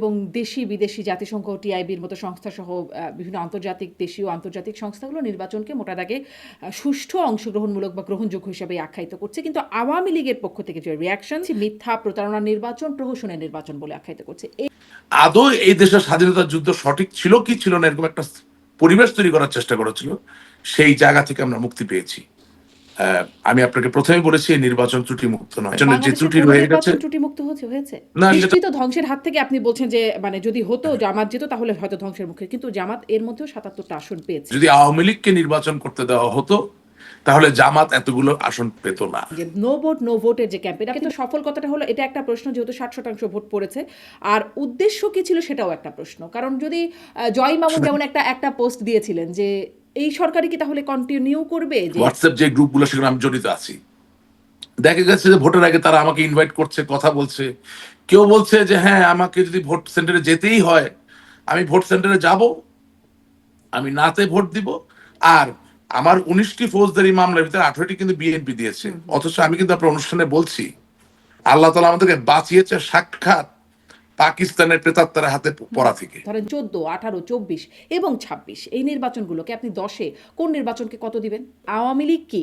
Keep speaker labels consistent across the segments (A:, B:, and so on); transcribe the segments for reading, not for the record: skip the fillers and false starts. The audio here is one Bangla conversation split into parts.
A: এবং দেশি বিদেশি জাতিসংঘ টিআইবির মতো সংস্থা সহ বিভিন্ন আন্তর্জাতিক দেশীয় আন্তর্জাতিক সংস্থাগুলো নির্বাচনকে মোটা দাগে সুষ্ঠু অংশগ্রহণমূলক বা গ্রহণযোগ্য হিসেবে আখ্যায়িত করছে, কিন্তু আওয়ামী লীগের পক্ষ থেকে যে রিয়াকশন মিথ্যা প্রতারণার নির্বাচন, প্রহসনের নির্বাচন বলে আখ্যায়িত করছে।
B: আদৌ এই দেশের স্বাধীনতার যুদ্ধ সঠিক ছিল কি ছিল না এরকম একটা পরিবেশ তৈরি করার চেষ্টা করেছিল, সেই জায়গা থেকে আমরা মুক্তি পেয়েছি। আমি আপনাকে প্রথমেই বলেছি নির্বাচন ত্রুটি মুক্ত নয়, যে ত্রুটি রয়ে গেছে
A: ত্রুটিমুক্ত হয়েছে
B: না
A: নিশ্চিত ধ্বংসের হাত থেকে। আপনি বলছেন যে মানে যদি হতো জামাত যেত তাহলে হয়তো ধ্বংসের মুখে, কিন্তু জামাত এর মধ্যেও ৭৭টা আসন পেয়েছে।
B: যদি আওয়ামী লীগকে নির্বাচন করতে দেওয়া হতো তাহলে জামাত এতগুলো আসন পেত না।
A: যে নো ভোটের যে ক্যাম্পেইন, কিন্তু সফল কথাটা হলো এটা একটা প্রশ্ন, যেহেতু ৬০% ভোট পড়েছে, আর উদ্দেশ্য কি ছিল সেটাও একটা প্রশ্ন। কারণ যদি জয় মামুন যেমন একটা পোস্ট দিয়েছিলেন যে এই সরকারই কি তাহলে কন্টিনিউ করবে, যে
B: হোয়াটসঅ্যাপ যে গ্রুপগুলো সেখানে আমি জড়িত আছি, দেখা গেছে যে ভোটের আগে তারা আমাকে ইনভাইট করছে, কথা বলছে, কেউ বলছে যে হ্যাঁ আমাকে যদি ভোট সেন্টারে যেতেই হয় আমি ভোট সেন্টারে যাব, আমি নাতে ভোট দিব। আর আমার ১৯টি ফৌজদারি মামলার ভিতরে ১৮টি কিন্তু বিএনপি দিয়েছে, অথচ আমি কিন্তু আপনার অনুষ্ঠানে বলছি আল্লাহ তাআলা আমাদেরকে বাঁচিয়েছে সাক্ষাৎ পাকিস্তানের প্রেতাত্মার হাতে পড়া থেকে।
A: ধরেন ১৪, ১৮, ২৪ এবং ২৬ এই নির্বাচনগুলোকে আপনি ১০-এ কোন নির্বাচনকে কত দিবেন? আওয়ামী লীগ কি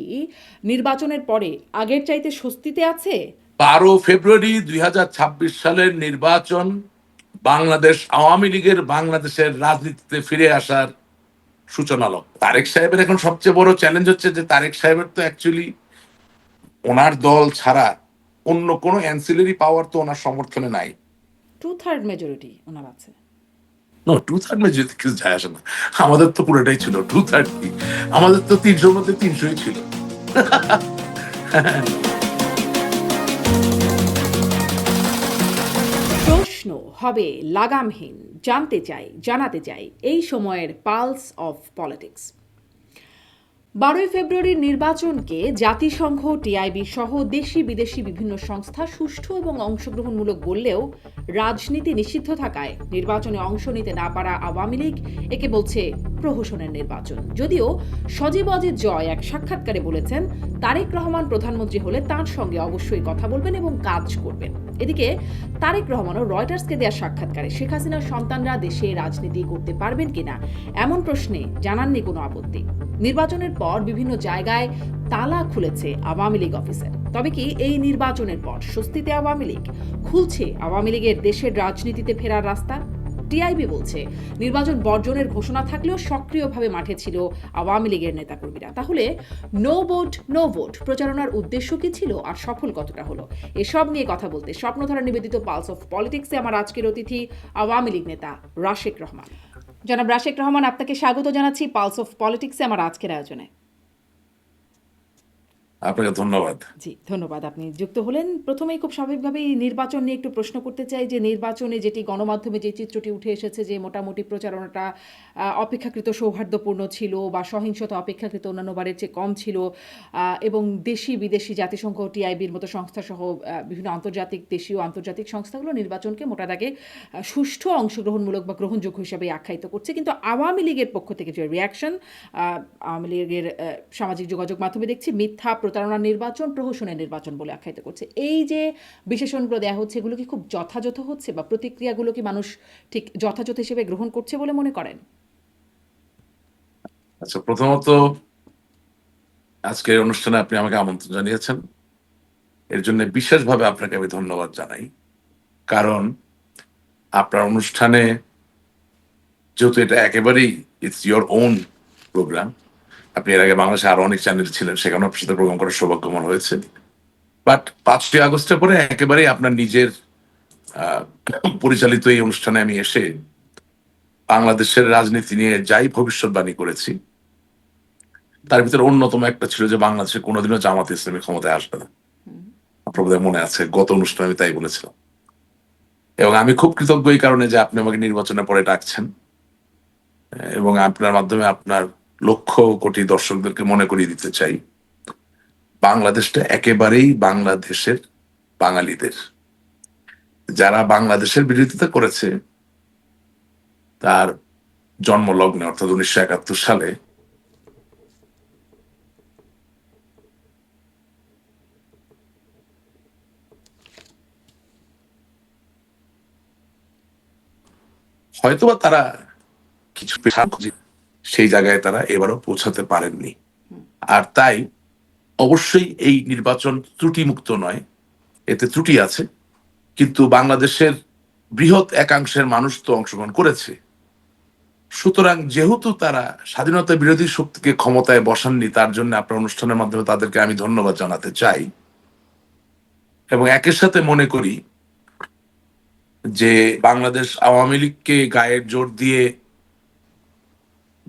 A: নির্বাচনের পরে আগের চাইতে স্বস্তিতে আছে?
B: ১২ ফেব্রুয়ারি ২০২৬ সালের নির্বাচন বাংলাদেশ আওয়ামী লীগের বাংলাদেশের রাজনীতিতে ফিরে আসার সূচনা লগ্ন। তারেক সাহেবের এখন সবচেয়ে বড় চ্যালেঞ্জ হচ্ছে যে তারেক সাহেবের তো অ্যাকচুয়ালি ওনার দল ছাড়া অন্য কোনো অ্যান্সিলারি পাওয়ার তো ওনার সমর্থনে নাই।
A: 2/3 মেজরিটি ওনার আছে।
B: নো, 2/3 মেজরিটি কিছু যায় আসে না। আমাদের তো পুরোটাই ছিল 2/3 কি, আমাদের তো ৩০০-র মধ্যে ৩০০ই ছিল।
A: প্রশ্ন হবে লাগামহীন, জানাতে চাই এই সময়ের পালস অফ পলিটিক্স। ১২ই ফেব্রুয়ারির নির্বাচনকে জাতিসংঘ, টিআইবি সহ দেশি বিদেশি বিভিন্ন সংস্থা সুষ্ঠু এবং অংশগ্রহণমূলক বললেও রাজনীতি নিষিদ্ধ থাকায় নির্বাচনে অংশ নিতে না পারা আওয়ামী লীগ একে বলছে প্রহসনের নির্বাচন। যদিও সজীব অজিত জয় এক সাক্ষাৎকারে বলেছেন তারেক রহমান প্রধানমন্ত্রী হলে তার সঙ্গে অবশ্যই কথা বলবেন এবং কাজ করবেন। এদিকে তারেক রহমানও রয়টার্সকে দেওয়া সাক্ষাৎকারে শেখ হাসিনার সন্তানরা দেশে রাজনীতি করতে পারবেন কিনা এমন প্রশ্নে জানাননি কোনো আপত্তি। নির্বাচনের পর বিভিন্ন জায়গায় তালা খুলেছে আওয়ামী লীগ অফিসের। তবে কি এই নির্বাচনের পর স্বস্তিতে আওয়ামী লীগ? খুলছে আওয়ামী লীগের দেশের রাজনীতিতে ফেরার রাস্তা? টিআইবি বলছে নির্বাচন বর্জনের ঘোষণা থাকলেও সক্রিয়ভাবে মাঠে ছিল আওয়ামী লীগের নেতাকর্মীরা। তাহলে নো ভোট প্রচারণার উদ্দেশ্য কি ছিল, আর সফল কতটা হলো? এসব নিয়ে কথা বলতে স্বপ্নধারা নিবেদিত পালস অফ পলিটিক্সে আমার আজকের অতিথি আওয়ামী লীগ নেতা রাশেক রহমান। জনাব রাশেক রহমান, আপনাকে স্বাগত জানাচ্ছি পালস অফ পলিটিক্সে আমার আজকের আয়োজনে।
B: আপনাকে ধন্যবাদ।
A: জি ধন্যবাদ, আপনি যুক্ত হলেন। প্রথমেই খুব স্বাভাবিকভাবেই নির্বাচন নিয়ে একটু প্রশ্ন করতে চাই যে নির্বাচনে যেটি গণমাধ্যমে যে চিত্রটি উঠে এসেছে যে মোটামুটি প্রচারণাটা অপেক্ষাকৃত সৌহার্দ্যপূর্ণ ছিল বা সহিংসতা অপেক্ষাকৃত অন্যান্য বারের চেয়ে কম ছিল, এবং দেশি বিদেশি জাতিসংঘ, টিআইবির মতো সংস্থা সহ বিভিন্ন আন্তর্জাতিক দেশীয় আন্তর্জাতিক সংস্থাগুলো নির্বাচনকে মোটা দাগে সুষ্ঠু অংশগ্রহণমূলক বা গ্রহণযোগ্য হিসেবে আখ্যায়িত করছে, কিন্তু আওয়ামী লীগের পক্ষ থেকে যে রিয়াকশন, আওয়ামী লীগের সামাজিক যোগাযোগ মাধ্যমে দেখছি মিথ্যা প্রতারণার নির্বাচন, প্রহসনের নির্বাচন বলে আখ্যায়িত করছে। এই যে বিশেষণগুলো দেওয়া হচ্ছে এগুলো কি খুব যথাযথ হচ্ছে, বা প্রতিক্রিয়াগুলো কি মানুষ ঠিক যথাযথ হিসেবে গ্রহণ করছে বলে মনে করেন?
B: আচ্ছা, প্রথমত আজকের অনুষ্ঠানে আপনি আমাকে আমন্ত্রণ জানিয়েছেন, এর জন্য বিশেষভাবে আপনাকে আমি ধন্যবাদ জানাই। কারণ আপনার অনুষ্ঠানে যেহেতু এটা একেবারেই ইটস ইয়োর ওন প্রোগ্রাম, আপনি এর আগে বাংলাদেশে আরো অনেক চ্যানেল ছিলেন, সেখানে আপনার সাথে প্রোগ্রাম করার সৌভাগ্য আমার হয়েছে। বাট ৫ই আগস্টের পরে একেবারেই আপনার নিজের পরিচালিত এই অনুষ্ঠানে আমি এসে বাংলাদেশের রাজনীতি নিয়ে যাই ভবিষ্যৎবাণী করেছি তার ভিতরে অন্যতম একটা ছিল যে বাংলাদেশে কোনোদিনও জামাত ইসলামী ক্ষমতায় আসবে না। আপনার বোধহয় মনে আছে গত অনুষ্ঠানে আমি তাই বলেছিলাম, এবং আমি খুব কৃতজ্ঞ এই কারণে যে আপনি আমাকে নির্বাচনের পরে ডাকছেন এবং আপনার মাধ্যমে আপনার লক্ষ কোটি দর্শকদেরকে মনে করিয়ে দিতে চাই বাংলাদেশটা একেবারেই বাংলাদেশের বাঙালিদের। যারা বাংলাদেশের বিরোধিতা করেছে তার জন্মলগ্নে অর্থাৎ ১৯৭১ সালে হয়তোবা তারা কিছু সেই জায়গায় তারা এবারও পৌঁছাতে পারেননি। আর তাই অবশ্যই এই নির্বাচন ত্রুটিমুক্ত নয়, এতে ত্রুটি আছে, কিন্তু বাংলাদেশের বৃহৎ একাংশের মানুষ তো অংশগ্রহণ করেছে। সুতরাং যেহেতু তারা স্বাধীনতা বিরোধী শক্তিকে ক্ষমতায় বসাননি, তার জন্য আপনার অনুষ্ঠানের মাধ্যমে তাদেরকে আমি ধন্যবাদ জানাতে চাই। এবং একের সাথে মনে করি যে বাংলাদেশ আওয়ামী লীগকে গায়ের জোর দিয়ে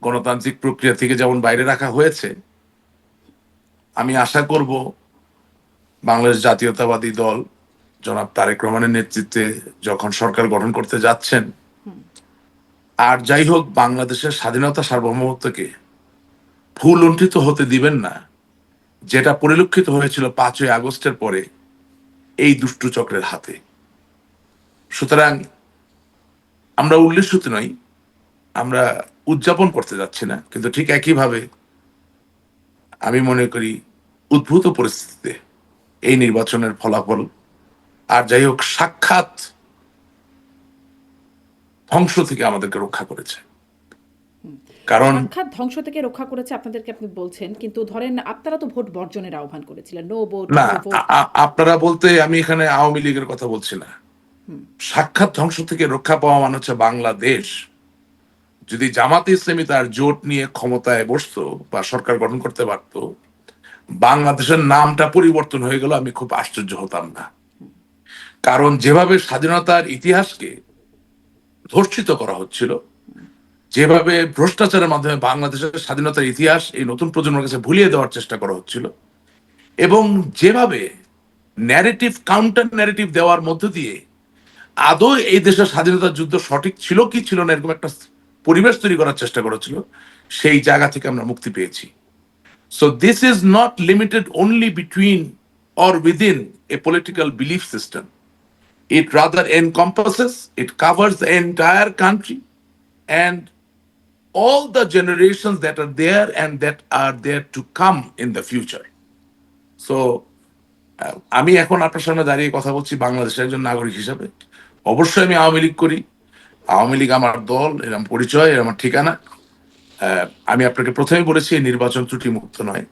B: গণতান্ত্রিক প্রক্রিয়া থেকে যেমন বাইরে রাখা হয়েছে, আমি আশা করব বাংলাদেশ জাতীয়তাবাদী দল জনাব তারেক রহমানের নেতৃত্বে যখন সরকার গঠন করতে যাচ্ছেন, আর যাই হোক বাংলাদেশের স্বাধীনতা সার্বভৌমত্বকে ভুল লুণ্ঠিত হতে দিবেন না, যেটা পরিলক্ষিত হয়েছিল 5ই আগস্টের পরে এই দুষ্টু চক্রের হাতে। সুতরাং আমরা উল্লেখিত নই, আমরা উদযাপন করতে যাচ্ছি না, কিন্তু ঠিক একইভাবে আমি মনে করি উদ্ভূত পরিস্থিতিতে এই নির্বাচনের ফলাফল আর যাই হোক সাক্ষাৎ ধ্বংস থেকে আমাদেরকে রক্ষা করেছে। কারণ
A: সাক্ষাৎ ধ্বংস থেকে রক্ষা করেছে আপনাদেরকে, আপনি বলছেন, কিন্তু ধরেন আপনারা তো ভোট বর্জনের আহ্বান করেছিলেন, নো ভোট
B: না,
A: নো ভোট।
B: আপনারা বলতে আমি এখানে আওয়ামী লীগের কথা বলছি না। সাক্ষাৎ ধ্বংস থেকে রক্ষা পাওয়া মানে হচ্ছে বাংলাদেশ যদি জামাতে ইসলামী তার জোট নিয়ে ক্ষমতায় বসতো বা সরকার গঠন করতে পারতো, বাংলাদেশের নামটা পরিবর্তন হয়ে গেল, আমি খুব আশ্চর্য হতাম না। কারণ যেভাবে স্বাধীনতার ইতিহাসকে ধর্ষিত করা হচ্ছিল, যেভাবে ভ্রষ্টাচারের মাধ্যমে বাংলাদেশের স্বাধীনতার ইতিহাস এই নতুন প্রজন্মের কাছে ভুলিয়ে দেওয়ার চেষ্টা করা হচ্ছিল, এবং যেভাবে ন্যারেটিভ কাউন্টার ন্যারেটিভ দেওয়ার মধ্য দিয়ে আদৌ এই দেশের স্বাধীনতার যুদ্ধ সঠিক ছিল কি ছিল না এরকম একটা পরিবেশ তৈরি করার চেষ্টা করেছিল, সেই জায়গা থেকে আমরা মুক্তি পেয়েছি। So this is not limited only between or within a political belief system. It rather encompasses, it covers the entire country and all the generations that are there and that are there to come in the future. So আমি এখন আপনার সামনে দাঁড়িয়ে কথা বলছি বাংলাদেশের একজন নাগরিক হিসাবে। অবশ্যই আমি আওয়ামী লীগ করি, আওয়ামী লীগ আমার দল, এর আমার পরিচয়, এর আমার ঠিকানা। আমি আপনাকে প্রথমে বলেছি এই নির্বাচন ত্রুটি মুক্ত নয়।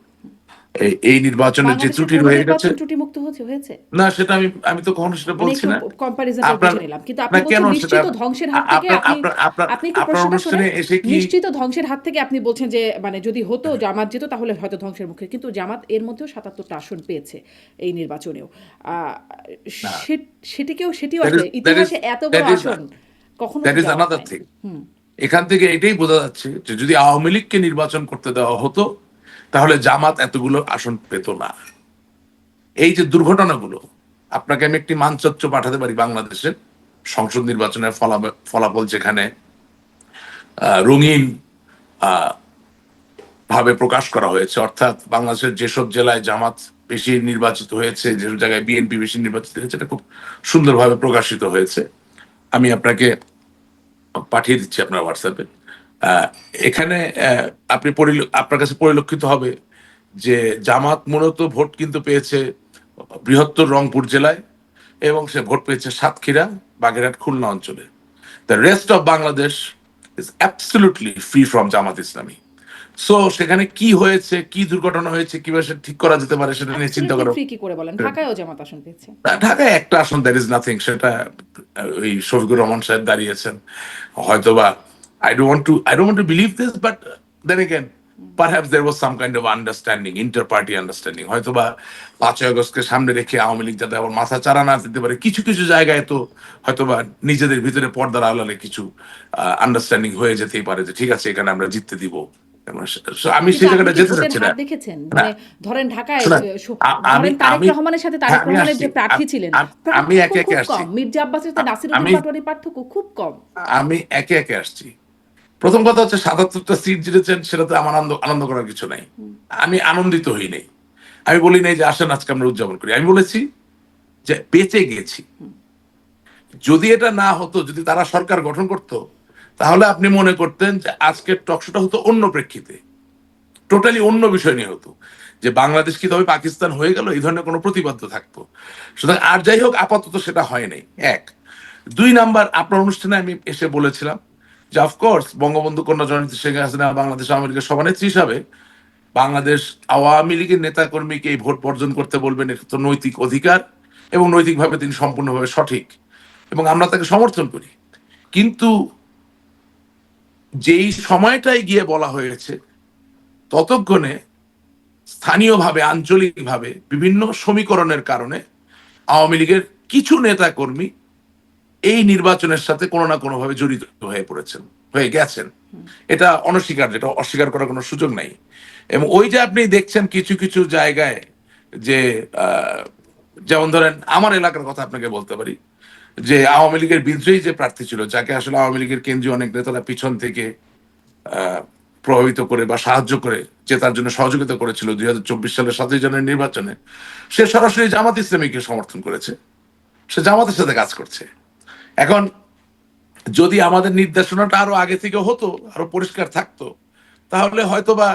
B: এই নির্বাচনের যে ত্রুটি রয়ে গেছে,
A: ত্রুটিমুক্ত হয়েছে
B: না সেটা আমি আমি তো কখনো সেটা বলছি না।
A: কম্পারিজনটা
B: আপনার
A: বুঝে নিলাম, কিন্তু আপনি
B: না কেন
A: বলছেন
B: সেটা
A: নিশ্চিত ধ্বংসের হাত থেকে আপনি একটু
B: আপনার
A: প্রশ্নটা
B: অনুষ্ঠানে
A: শুনেন।
B: এসে কি
A: নিশ্চিত ধ্বংসের হাত থেকে আপনি বলছেন যে মানে যদি হতো জামাত যেত তাহলে হয়তো ধ্বংসের মুখে, কিন্তু জামাত এর মধ্যেও 77টা আসন পেয়েছে এই নির্বাচনেও।
B: না,
A: সেটিও
B: that
A: আসলে
B: is-
A: ইতিহাসে এত বড়
B: that is-
A: আসন কখনো
B: that
A: তো
B: is
A: যাওয়া
B: another
A: হয়নি।
B: thing. এখান থেকে এটাই বোঝা যাচ্ছে যে যদি আওয়ামী লীগকে নির্বাচন করতে দেওয়া হতো তাহলে জামাত এতগুলো আসন পেত না। এই যে দুর্ঘটনাগুলো, আপনাকে আমি একটি মানচিত্র পাঠাতে পারি বাংলাদেশের সংসদ নির্বাচনের ফলাফল, যেখানে রঙিন ভাবে প্রকাশ করা হয়েছে, অর্থাৎ বাংলাদেশের যেসব জেলায় জামাত বেশি নির্বাচিত হয়েছে, যেসব জায়গায় বিএনপি বেশি নির্বাচিত হয়েছে, এটা খুব সুন্দরভাবে প্রকাশিত হয়েছে। আমি আপনাকে পাঠিয়ে দিচ্ছি আপনার হোয়াটসঅ্যাপে। এখানে আপনি আপনার কাছে পরিলক্ষিত হবে যে জামাত মূলত ভোট কিন্তু পেয়েছে বৃহত্তর রংপুর জেলায়, এবং সে ভোট পেয়েছে সাতক্ষীরা, বাগেরহাট, খুলনা অঞ্চলে। The rest of Bangladesh is absolutely free from Jamaat Islami. So সেখানে কি হয়েছে, কি দুর্ঘটনা হয়েছে, কিভাবে সেটা ঠিক করা যেতে পারে সেটা নিয়ে চিন্তা করা।
A: ফ্রি কি করে বলেন? ঢাকায়ও জামাত আসন পেয়েছে।
B: ঢাকায় একটা আসন, দ্যার ইজ নাথিং, সেটা ওই শফিকুর রহমান সাহেব দাঁড়িয়েছেন, হয়তোবা I don't want to believe this, but then again, perhaps there was some kind of understanding, inter-party understanding. হয়তোবা 5ই আগস্টকে সামনে রেখে আওয়ামী লীগ যাতে আবার মাথা চারা না দিতে পারে, কিছু কিছু জায়গায় তো হয়তোবা নিজেদের ভিতরে পর্দার আড়ালে কিছু আন্ডারস্ট্যান্ডিং হয়ে যেতেই পারে যে ঠিক আছে এখানে আমরা জিততে দিব। আমি সেই জায়গাটা যেতে চাচ্ছি না।
A: দেখেছেন মানে ধরেন ঢাকায়
B: আমি
A: তারেক রহমানের সাথে তারেক রহমানের যে প্রার্থী ছিলেন,
B: আমি একে একে আসছি।
A: মির্জা আব্বাসের সাথে নাসিরউদ্দিন পাটোয়ারির পার্থক্য খুব কম।
B: আমি একে একে আসছি। প্রথম কথা হচ্ছে 77টা সিট জিতেছেন, সেটাতে আমার আনন্দ করার কিছু নাই। আমি আনন্দিত হই নাই। আমি বলি নাই যে আসেন আজকে আমরা উদযাপন করি। আমি বলেছি যে বেঁচে গেছি। যদি এটা না হতো, যদি তারা সরকার গঠন করতো, তাহলে আপনি মনে করতেন যে আজকের টকশোটা হতো অন্য প্রেক্ষিতে, টোটালি অন্য বিষয় নিয়ে হতো, যে বাংলাদেশ কি তবে পাকিস্তান হয়ে গেল, এই ধরনের কোনো প্রতিপাদ্য থাকতো। সুতরাং আর যাই হোক, আপাতত সেটা হয় নাই। 1, 2 নাম্বার, আপনার অনুষ্ঠানে আমি এসে বলেছিলাম যে অফকোর্স বঙ্গবন্ধু কন্যা জননেত্রী শেখ হাসিনা বাংলাদেশ আওয়ামী লীগের সভানেত্রী হিসাবে বাংলাদেশ আওয়ামী লীগের নেতাকর্মীকে এই ভোট বর্জন করতে বলবেন, এটা তো নৈতিক অধিকার এবং নৈতিকভাবে তিনি সম্পূর্ণভাবে সঠিক এবং আমরা তাকে সমর্থন করি। কিন্তু যেই সময়টায় গিয়ে বলা হয়েছে ততক্ষণে স্থানীয়ভাবে আঞ্চলিকভাবে বিভিন্ন সমীকরণের কারণে আওয়ামী লীগের কিছু নেতাকর্মী এই নির্বাচনের সাথে কোনো না কোনো ভাবে জড়িত হয়ে পড়েছেন, হয়ে গেছেন। এটা অনস্বীকার্য, এটা অস্বীকার করার কোনো সুযোগ নাই। এবং ওই যে আপনি দেখছেন কিছু কিছু জায়গায় যে যেমন ধরেন আমার এলাকার কথা আপনাকে বলতে পারি, যে আওয়ামী লীগের বিদ্রোহী যে প্রার্থী ছিল, যাকে আসলে আওয়ামী লীগের কেন্দ্রীয় অনেক নেতারা পিছন থেকে প্রভাবিত করে বা সাহায্য করে যে তার জন্য সহযোগিতা করেছিল 2024 সালের 7ই জানুয়ারি নির্বাচনে, সে সরাসরি জামাত ইসলামীকে সমর্থন করেছে, সে জামাতের সাথে কাজ করছে। এখন যদি আমাদের নির্দেশনাটা আরো আগে থেকে হতো, আরো পরিষ্কার থাকতো, তাহলে হয়তোবা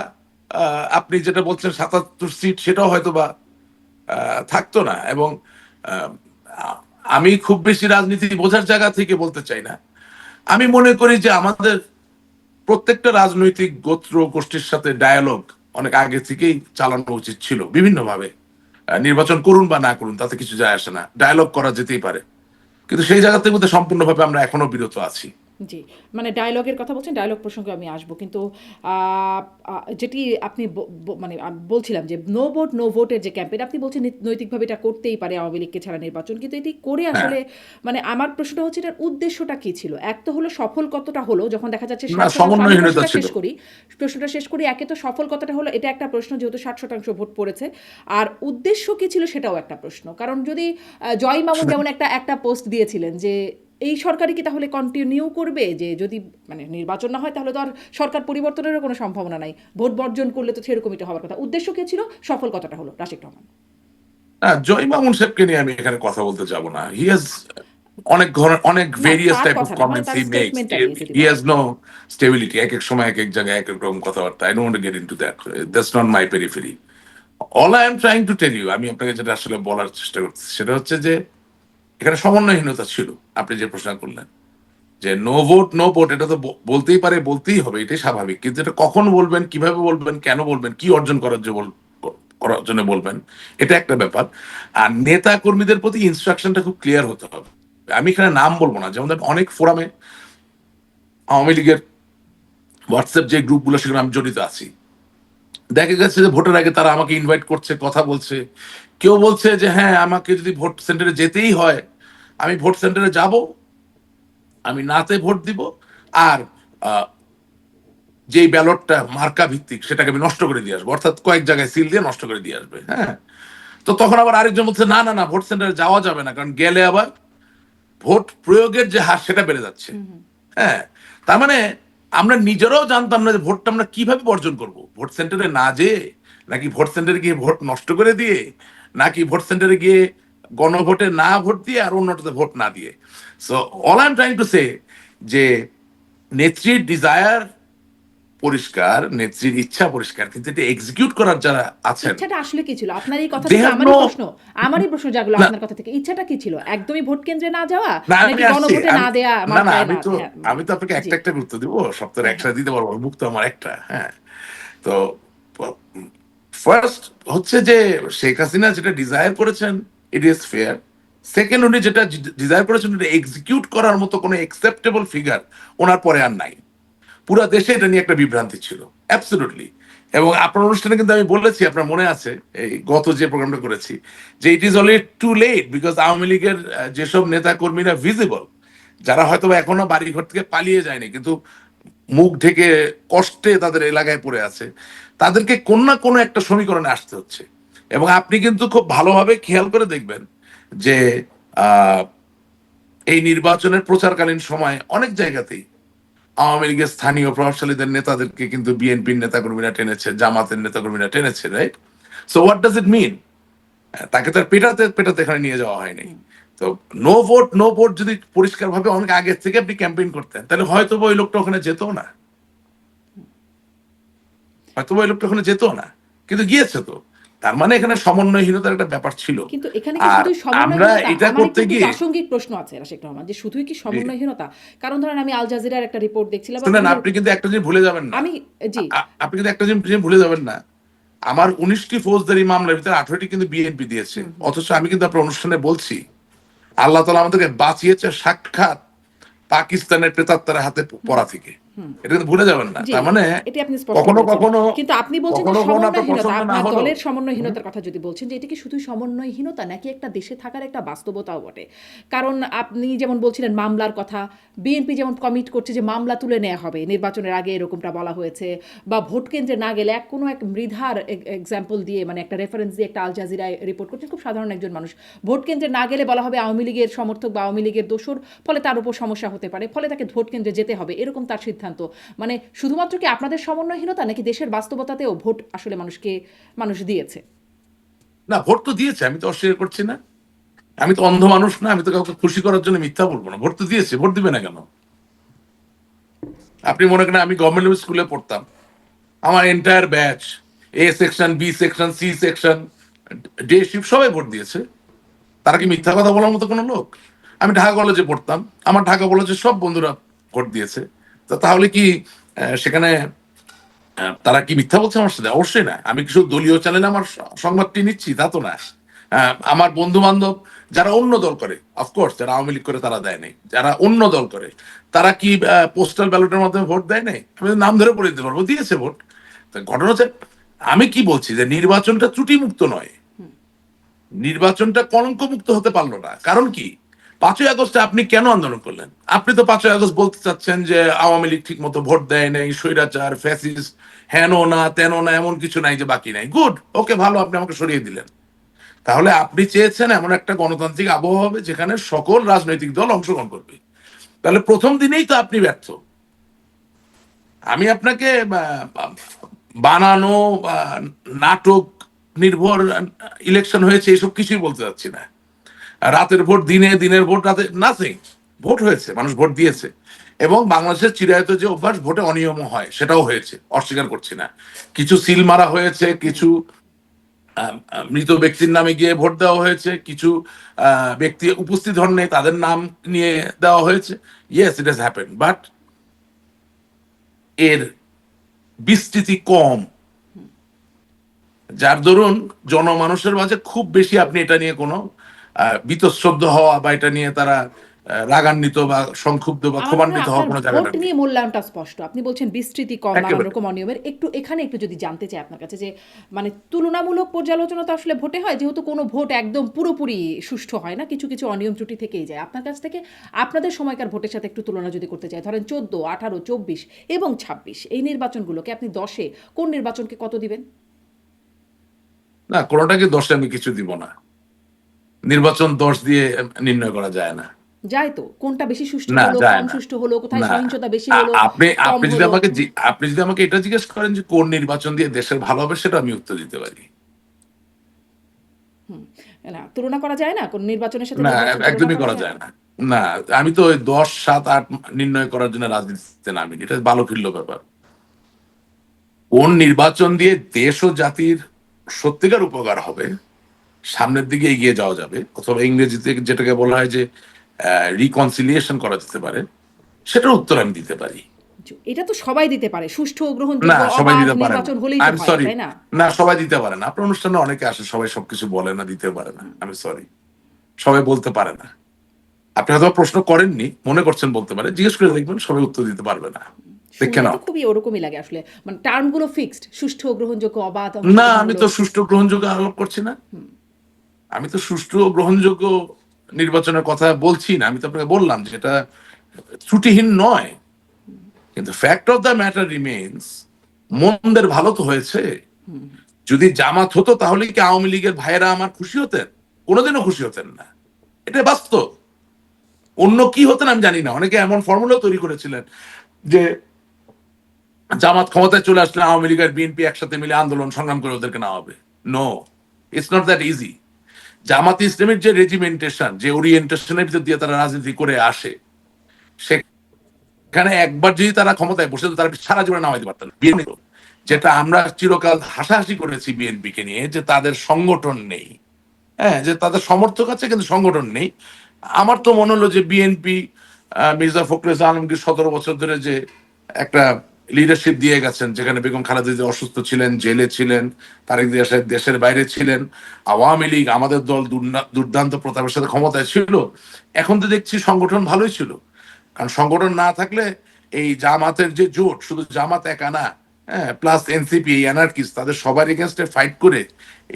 B: আপনি যেটা বলছেন 77 সিট, সেটাও হয়তোবা থাকতো না। এবং আহ, আমি খুব বেশি রাজনীতি বোঝার জায়গা থেকে বলতে চাই না, আমি মনে করি যে আমাদের প্রত্যেকটা রাজনৈতিক গোত্র গোষ্ঠীর সাথে ডায়ালগ অনেক আগে থেকেই চালানো উচিত ছিল বিভিন্নভাবে। নির্বাচন করুন বা না করুন তাতে কিছু যায় আসে না, ডায়ালগ করা যেতেই পারে, কিন্তু সেই জায়গা থেকে মধ্যে সম্পূর্ণভাবে আমরা এখনো বিরত আছি।
A: জি, মানে ডায়ালগের কথা বলছেন, ডায়ালগ প্রসঙ্গে আমি আসবো, কিন্তু যেটি আপনি মানে বলছিলাম যে নো ভোট নো ভোটের যে ক্যাম্পেইন, আপনি বলছেন নৈতিকভাবে এটা করতেই পারে আওয়ামী লীগকে ছাড়া নির্বাচন, কিন্তু এটি করে
B: হ্যাঁ,
A: আসলে মানে আমার প্রশ্নটা হচ্ছে এটার উদ্দেশ্যটা কি ছিল? এক তো হলো সফল কতটা হলো, যখন দেখা যাচ্ছে
B: না
A: 60%, আমি
B: সমন্বয়হীনতা ছিল।
A: প্রশ্নটা শেষ করি, একে তো সফল কতটা হলো এটা একটা প্রশ্ন, যেহেতু 60% ভোট পড়েছে, আর উদ্দেশ্য কি ছিল সেটাও একটা প্রশ্ন। কারণ যদি জয় মামুন যেমন একটা পোস্ট দিয়েছিলেন যে এই সরকারই কি তাহলে কন্টিনিউ করবে, যে যদি মানে নির্বাচন না হয় তাহলে তো আর সরকার পরিবর্তনেরও কোনো সম্ভাবনা নাই, ভোট বর্জন করলে তো সেরকমই হওয়ার কথা। উদ্দেশ্য কে ছিল, সফল কতটা হলো? রাশিদ রহমান।
B: না, জয় মামুন সাহেবকে নিয়ে আমি এখানে কথা বলতে যাব না। হি হ্যাজ অনেক ধরনের অনেক
A: না,
B: ভেরিয়াস
A: তার
B: টাইপ অফ
A: কথা না, মানে
B: কমেন্টস
A: তার
B: হি মেক্স।
A: স্টেটমেন্টটা নিয়ে যদি
B: হি
A: বলেন।
B: হ্যাজ নো স্টেবিলিটি, এক এক সময় এক এক জায়গায় এক এক রকম কথাবার্তা। I don't get into that, that's not my periphery. All I am trying to tell you, আমি আপনাকে যেটা আসলে বলার চেষ্টা করছি সেটা হচ্ছে যে এখানে সমন্বয়হীনতা ছিল। আপনি যে প্রশ্ন করলেন যে নো ভোট নো ভোট, এটা তো বলতেই পারে, বলতেই হবে, এটাই স্বাভাবিক, কিন্তু এটা কখন বলবেন, কিভাবে বলবেন, কেন বলবেন, কি অর্জন করার জন্য করার জন্য বলবেন, এটা একটা ব্যাপার। আর নেতা কর্মীদের প্রতি ইনস্ট্রাকশনটা খুব ক্লিয়ার হতে হবে। আমি এখানে নাম বলবো না, যেমন ধরেন অনেক ফোরামে আওয়ামী লীগের হোয়াটসঅ্যাপ যে গ্রুপগুলো, সেখানে আমি জড়িত আছি, দেখা গেছে যে ভোটের আগে তারা আমাকে ইনভাইট করছে, কথা বলছে। কেউ বলছে যে হ্যাঁ, আমাকে যদি ভোট সেন্টারে যেতেই হয় আমি ভোট সেন্টারে যাব, আমি নাতে ভোট দিব, আর যেই ব্যালটটা মার্কা ভিত্তিক সেটাকে আমি নষ্ট করে দিয়ে আসবো, অর্থাৎ কয়েক জায়গায় সিল দিয়ে নষ্ট করে দিয়ে আসবে। হ্যাঁ, তো তখন আবার আরেকজন বলছে না না না, ভোট সেন্টারে যাওয়া যাবে না, কারণ গেলে আবার ভোট প্রয়োগের যে হার সেটা বেড়ে যাচ্ছে। হ্যাঁ, তার মানে আমরা নিজেরাও জানতাম না যে ভোটটা আমরা কিভাবে বর্জন করব, ভোট সেন্টারে না যেয়ে, নাকি ভোট সেন্টারে গিয়ে ভোট নষ্ট করে দিয়ে, নাকি ভোট সেন্টারে গিয়ে গণভোটে না ভোট দিয়ে আর অন্যটাতে ভোট না দিয়ে। So all I am trying to say যে নেত্রীর ডিজায়ার পরিষ্কার, নেত্রীর ইচ্ছা পরিষ্কার, কিন্তু এটা এক্সিকিউট করার যারা আছেন,
A: ইচ্ছাটা আসলে কি ছিল আপনার এই কথা
B: দে
A: থেকে?
B: হ্যাভ
A: আমারই
B: নো।
A: প্রশ্ন, আমারই প্রশ্ন জাগলো
B: না
A: আপনার কথা থেকে, ইচ্ছাটা কি ছিল? একদমই ভোট কেন্দ্রে না যাওয়া,
B: না,
A: নাকি
B: আমি আসছি,
A: গণভোটে না দেয়া,
B: না না,
A: মার্কায়
B: আমি
A: না?
B: তো
A: হ্যাঁ,
B: আমি তো আপনাকে
A: জি,
B: একটা একটা গুরুত্ব দিব, সপ্তাহে
A: হ্যাঁ, হ্যাঁ,
B: একসাথে দিতে পারবো, মুখ তো আমার একটা। হ্যাঁ, তো ফার্স্ট হচ্ছে যে শেখ হাসিনা যেটা ডিজায়ার করেছেন, ইট ইজ ফেয়ার। সেকেন্ড, উনি যেটা ডিজায়ার করেছেন এটা এক্সিকিউট করার মতো কোনো একসেপ্টেবল ফিগার ওনার পরে আর নাই। পুরা দেশে এটা নিয়ে একটা বিভ্রান্তি ছিল, অ্যাবসলিউটলি। এবং আপনার অনুষ্ঠানে কিন্তু আমি বলেছি, আপনার মনে আছে এই গত যে প্রোগ্রামটা করেছি, যে it is already too late, because Awami লীগের যেসব নেতা কর্মীরা ভিজিবল, যারা হয়তো এখনো বাড়ি ঘর থেকে পালিয়ে যায়নি কিন্তু মুখ ঢেকে কষ্টে তাদের এলাকায় পড়ে আছে, তাদেরকে কোন না কোনো একটা সমীকরণে আসতে হচ্ছে। এবং আপনি কিন্তু খুব ভালোভাবে খেয়াল করে দেখবেন যে আহ, এই নির্বাচনের প্রচারকালীন সময় অনেক জায়গাতেই আওয়ামী লীগের স্থানীয় প্রভাবশালীদের নেতাদেরকে কিন্তু বিএনপির নেতাকর্মীরা টেনেছে, জামাতের নেতাকর্মীরা টেনেছে, right? So what does it mean? তাকে তার পেটাতে পেটাতে এখানে নিয়ে যাওয়া হয়নি। তো নো ভোট নো ভোট যদি পরিষ্কার ভাবে অনেক আগে থেকে আপনি ক্যাম্পেইন করতেন, তাহলে হয়তো ওই লোকটা ওখানে যেত না, হয়তো ওই লোকটা ওখানে যেত না, কিন্তু গিয়েছে তো। তার মানে এখানে সমন্বয়হীনতার একটা ব্যাপার ছিল।
A: কিন্তু এখানে কি
B: আর
A: শুধুই
B: আমরা
A: সমন্বয়হীনতা?
B: এটা
A: আমার একটু
B: করতে
A: একটু
B: গিয়ে
A: প্রাসঙ্গিক প্রশ্ন আছে রাশেক রহমান, যে শুধুই কি
B: জি,
A: সমন্বয়হীনতা? কারণ ধরেন আমি আল জাজিরার একটা রিপোর্ট দেখছিলাম বা
B: শুনেন
A: বিভিন্ন
B: আপনি কিন্তু একটা জিনিস ভুলে যাবেন না।
A: আমি জি,
B: আপনি কিন্তু একটা জিনিস ভুলে যাবেন না। আমার 19টি ফৌজদারি মামলার ভিতরে 18টি কিন্তু বিএনপি দিয়েছে। অথচ আমি কিন্তু আপনার অনুষ্ঠানে বলছি আল্লাহ তাআলা আমাদেরকে বাঁচিয়েছে সাক্ষাৎ পাকিস্তানের প্রেতাত্মার হাতে পড়া থেকে। এটা কিন্তু ভুলে যাবেন না।
A: জি,
B: তার মানে
A: এটি আপনি স্পষ্ট
B: কখনো
A: বলেছেন।
B: কখনো
A: কিন্তু আপনি বলছেন যে
B: কখনো কখনো আপনার
A: সমন্বয়হীনতা,
B: পছন্দ না
A: আপনার
B: হলো
A: দলের সমন্বয়হীনতার কথা যদি বলছেন, যে এটা কি শুধুই সমন্বয়হীনতা নাকি একটা দেশে থাকার একটা বাস্তবতাও বটে? কারণ আপনি যেমন বলছিলেন মামলার কথা, বিএনপি যেমন কমিট করছে যে মামলা তুলে নেওয়া হবে নির্বাচনের আগে, এরকমটা বলা হয়েছে, বা ভোট কেন্দ্রে না গেলে কোনো এক মৃধার এক্সাম্পল দিয়ে, মানে একটা রেফারেন্স দিয়ে একটা আল জাজিরায় রিপোর্ট করছেন, খুব সাধারণ একজন মানুষ, ভোট কেন্দ্রে না গেলে বলা হবে আওয়ামী লীগের সমর্থক বা আওয়ামী লীগের দোসর, ফলে তার উপর সমস্যা হতে পারে, ফলে তাকে ভোট কেন্দ্রে যেতে হবে, এরকম তার সিদ্ধান্ত। মানে শুধুমাত্র কি আপনাদের সমন্বয়হীনতা নাকি দেশের বাস্তবতাতেও ভোট আসলে মানুষ দিয়েছে?
B: না, ভোট তো দিয়েছে, আমি তো অস্বীকার করছি না। আমি তো অন্ধ মানুষ না, আমি তো কাউকে খুশি করার জন্য মিথ্যা বলবো না। ভোট তো দিয়েছে, ভোট দিবে না কেন? আপনি মনে করেন আমি গভর্নমেন্ট স্কুলে পড়তাম, আমার entire batch A section, B section, C section, day shift সবাই ভোট দিয়েছে। তারা কি মিথ্যা কথা বলার মতো কোনো লোক? আমি ঢাকা কলেজে পড়তাম, আমার ঢাকা কলেজের সব বন্ধুরা ভোট দিয়েছে। তো তাহলে কি সেখানে তারা কি মিথ্যা বলছে আমার সাথে? অবশ্যই না। আমি কিছু দলীয় চ্যানেলে আমার সংবাদটি নিচ্ছি তা তো না। আমার বন্ধু বান্ধব যারা অন্য দল করে, অফকোর্স যারা আওয়ামী লীগ করে তারা দেয় নাই, যারা অন্য দল করে তারা কি পোস্টাল ব্যালটের মাধ্যমে ভোট দেয় নাই? আমি নাম ধরে বলে দিতে পারবো, দিয়েছে ভোট। তো ঘটনা হচ্ছে, আমি কি বলছি যে নির্বাচনটা ত্রুটিমুক্ত নয়, নির্বাচনটা কলঙ্কমুক্ত হতে পারলো না। কারণ কি, 5ই আগস্টে আপনি কেন আন্দোলন করলেন? আপনি তো 5ই আগস্ট বলতে চাচ্ছেন যে আওয়ামী লীগ ঠিক মতো ভোট দেয় নাই, স্বৈরাচার, ফ্যাসিস্ট, হেন না তেন না, এমন কিছু নাই যে বাকি নাই। গুড, ওকে, ভালো, আপনি আমাকে সরিয়ে দিলেন। তাহলে আপনি চেয়েছেন এমন একটা গণতান্ত্রিক আবহাওয়া হবে যেখানে সকল রাজনৈতিক দল অংশগ্রহণ করবে। তাহলে প্রথম দিনেই তো আপনি ব্যর্থ। আমি আপনাকে বানানো নাটক নির্ভর ইলেকশন হয়েছে এসব কিছুই বলতে চাচ্ছি না। রাতের ভোট দিনে, দিনের ভোট রাতে, নাথিং। ভোট হয়েছে, মানুষ ভোট দিয়েছে। এবং বাংলাদেশের চিরায়ত যে অভ্যাস ভোটে অনিয়ম হয়, সেটাও হয়েছে, অস্বীকার করছি না। কিছু সিল মারা হয়েছে, কিছু মৃত ব্যক্তির নামে গিয়ে ভোট দেওয়া হয়েছে, কিছু ব্যক্তি উপস্থিত হন নেই, তাদের নাম নিয়ে দেওয়া হয়েছে। Yes, it has happen, but এর বিস্তৃতি কম, যার দরুন জনমানুষের মাঝে খুব বেশি আপনি এটা নিয়ে কোনো বীতশ্রদ্ধ হওয়া বা এটা নিয়ে তারা রাগান্বিত বা সংক্ষুব্ধ বা
A: আমার মনে হয়
B: ক্ষোভান্বিত হওয়ার
A: আপনার
B: কোনো
A: ভোট
B: জায়গাটা নেই।
A: নিয়ে মূল্যায়নটা স্পষ্ট। আপনি বলছেন বিস্তৃতি কম, নানান
B: একেবারে।
A: রকম অনিয়মের। এখানে একটু যদি জানতে চাই আপনার কাছে, যে মানে তুলনামূলক পর্যালোচনা তো আসলে ভোটে হয়, যেহেতু কোনো ভোট একদম পুরোপুরি সুষ্ঠু হয় না, কিছু কিছু অনিয়ম ত্রুটি থেকেই যায়। আপনার কাছ থেকে আপনাদের সময়কার ভোটের সাথে একটু তুলনা যদি করতে চাই, ধরেন 14, 18, 24 এবং 26 এই নির্বাচনগুলোকে আপনি 10-এ কোন নির্বাচনকে কত দিবেন?
B: না, কোনোটাকে 10-এ আমি কিছু দিব না। নির্বাচন 10 দিয়ে নির্ণয় করা যায় না।
A: যায় তো। কোনটা বেশি সুষ্ঠু
B: না,
A: হলো,
B: যায়
A: কম
B: না।
A: সুষ্ঠু হলো, কোথায়
B: না,
A: সহিংসতা বেশি হলো,
B: আপনি
A: কম
B: আপনি যদি
A: হলো?
B: আমাকে আপনি যদি আমাকে এটা জিজ্ঞেস করেন যে কোন নির্বাচন দিয়ে দেশের ভালো হবে, সেটা আমি উত্তর দিতে পারি।
A: না, তুলনা করা যায় না? কোন নির্বাচনের সাথে
B: না,
A: নির্বাচন তুলনা
B: একদমই
A: করা
B: করা
A: যায়
B: যায়
A: না?
B: না। না, আমি তো ওই 10, 7, 8 নির্ণয় করার জন্য রাজনীতিতে নামিনি। এটা ভালো ফিরল ব্যাপার। কোন নির্বাচন দিয়ে দেশ ও জাতির সত্যিকার উপকার হবে, সামনের দিকে এগিয়ে যাওয়া যাবে, অথবা ইংরেজিতে যেটাকে বলা হয় যে রিকনসিলিয়েশন করা যেতে পারে, সেটার উত্তর আমি দিতে পারি।
A: এটা তো সবাই দিতে পারে। সুষ্ঠু ও
B: না,
A: গ্রহণযোগ্য
B: সবাই
A: অবাধ
B: দিতে পারে না।
A: নির্বাচন হলেই
B: আই
A: তো
B: এম
A: হয়,
B: সরি।
A: তাই না?
B: না, সবাই দিতে পারে না। আপনার অনুষ্ঠানে অনেকে আসে, সবাই সবকিছু বলে না, দিতে পারে না। আমি সরি, সবাই বলতে পারে না। আপনি হয়তো প্রশ্ন করেননি, মনে করছেন বলতে পারে, জিজ্ঞেস করে দেখবেন, সবাই উত্তর দিতে পারবে না। দেখে
A: শুনলে তো
B: নাও।
A: খুবই ওরকমই লাগে আসলে। মানে টার্মগুলো ফিক্সড। সুষ্ঠু ও গ্রহণযোগ্য, অবাধ,
B: না, আমি তো
A: অংশগ্রহণমূলক।
B: সুষ্ঠু গ্রহণযোগ্য আলোপ করছি না। আমি তো সুষ্ঠু ও গ্রহণযোগ্য নির্বাচনের কথা বলছি না। আমি তো আপনাকে বললাম যে এটা ত্রুটিহীন নয়। কিন্তু fact of the matter remains, মন্দের ভালো তো হয়েছে। যদি জামাত হতো তাহলে কি আওয়ামী লীগের ভাইয়েরা আমার খুশি হতেন? কোনোদিনও খুশি হতেন না। এটা বাস্তব। অন্য কি হতেন আমি জানি না। অনেকে এমন ফর্মুলা তৈরি করেছিলেন যে জামাত ক্ষমতায় চলে আসলে আওয়ামী লীগ আর বিএনপি একসাথে মিলে আন্দোলন সংগ্রাম করে ওদেরকে নেওয়া হবে। No, it's not that easy. Jamaat ইসলামের যে রেজিমেন্টেশন, যে ওরিয়েন্টেশনের ভিতর দিয়ে তারা রাজনীতি করে আসে, সেখানে একবার যদি তারা ক্ষমতায় বসে, তারা সারা জীবনে নামাইতে পারতেন। যেটা আমরা চিরকাল হাসাহাসি করেছি বিএনপিকে নিয়ে, যে তাদের সংগঠন নেই, হ্যাঁ, যে তাদের সমর্থক আছে কিন্তু সংগঠন নেই। আমার তো মনে হলো যে বিএনপি মির্জা ফখরুল আলমগীর 17 বছর ধরে যে একটা লিডারশিপ দিয়ে গেছেন, যেখানে বেগম খালেদা জিয়া অসুস্থ ছিলেন, জেলে ছিলেন, তারেক জিয়া সাহেব দেশের বাইরে ছিলেন, আওয়ামী লীগ আমাদের দল দুর্দান্ত প্রতাপের সাথে ক্ষমতায় ছিল, এখন তো দেখছি সংগঠন ভালোই ছিল। কারণ সংগঠন না থাকলে এই জামাতের যে জোট, শুধু জামাত একা না, হ্যাঁ, প্লাস এনসিপি, এই অ্যানার্কিস্ট, তাদের সবার এগেনস্টে ফাইট করে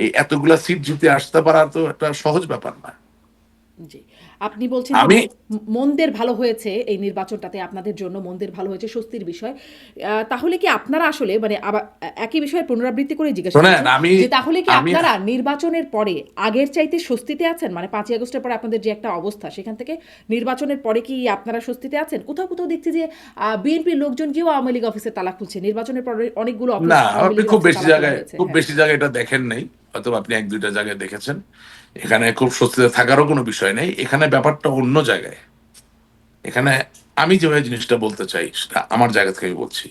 B: এই এতগুলা সিট জিতে আসতে পারা তো একটা সহজ ব্যাপার না।
A: জি। আপনি বলছেন যে
B: আমি
A: মনদের ভালো হয়েছে এই নির্বাচনটাতে, আপনাদের জন্য মনদের ভালো হয়েছে, স্বস্তির বিষয়। তাহলে কি আপনারা আসলে মানে আবার একই বিষয়ের পুনরাবৃত্তি করে জিজ্ঞাসা
B: শোনেন,
A: করছি
B: আমি
A: যে তাহলে কি
B: আমি
A: আপনারা নির্বাচনের পরে আগের চাইতে স্বস্তিতে আছেন? মানে 5ই আগস্টের পরে আপনাদের যে একটা অবস্থা, সেখান থেকে নির্বাচনের পরে কি আপনারা স্বস্তিতে আছেন? কোথাও কোথাও দেখছি যে বিএনপির লোকজন গিয়েও আওয়ামী লীগ অফিসে তালা খুলছে। নির্বাচনের পরে অনেকগুলো অফিস
B: না,
A: আওয়ামী
B: আপনি
A: লীগের
B: খুব
A: অফিসে
B: বেশি
A: তালা খোলা
B: জায়গায়
A: হয়েছে।
B: খুব
A: হ্যাঁ।
B: বেশি জায়গায় এটা দেখেন নাই, হয়তো আপনি 1-2টা জায়গায় দেখেছেন। এখানে খুব স্বস্তিতে থাকারও কোনো বিষয় নেই, এখানে ব্যাপারটা অন্য জায়গায়। এখানে আমি যেভাবে জিনিসটা বলতে চাই, সেটা আমার জায়গা থেকে আমি বলছি।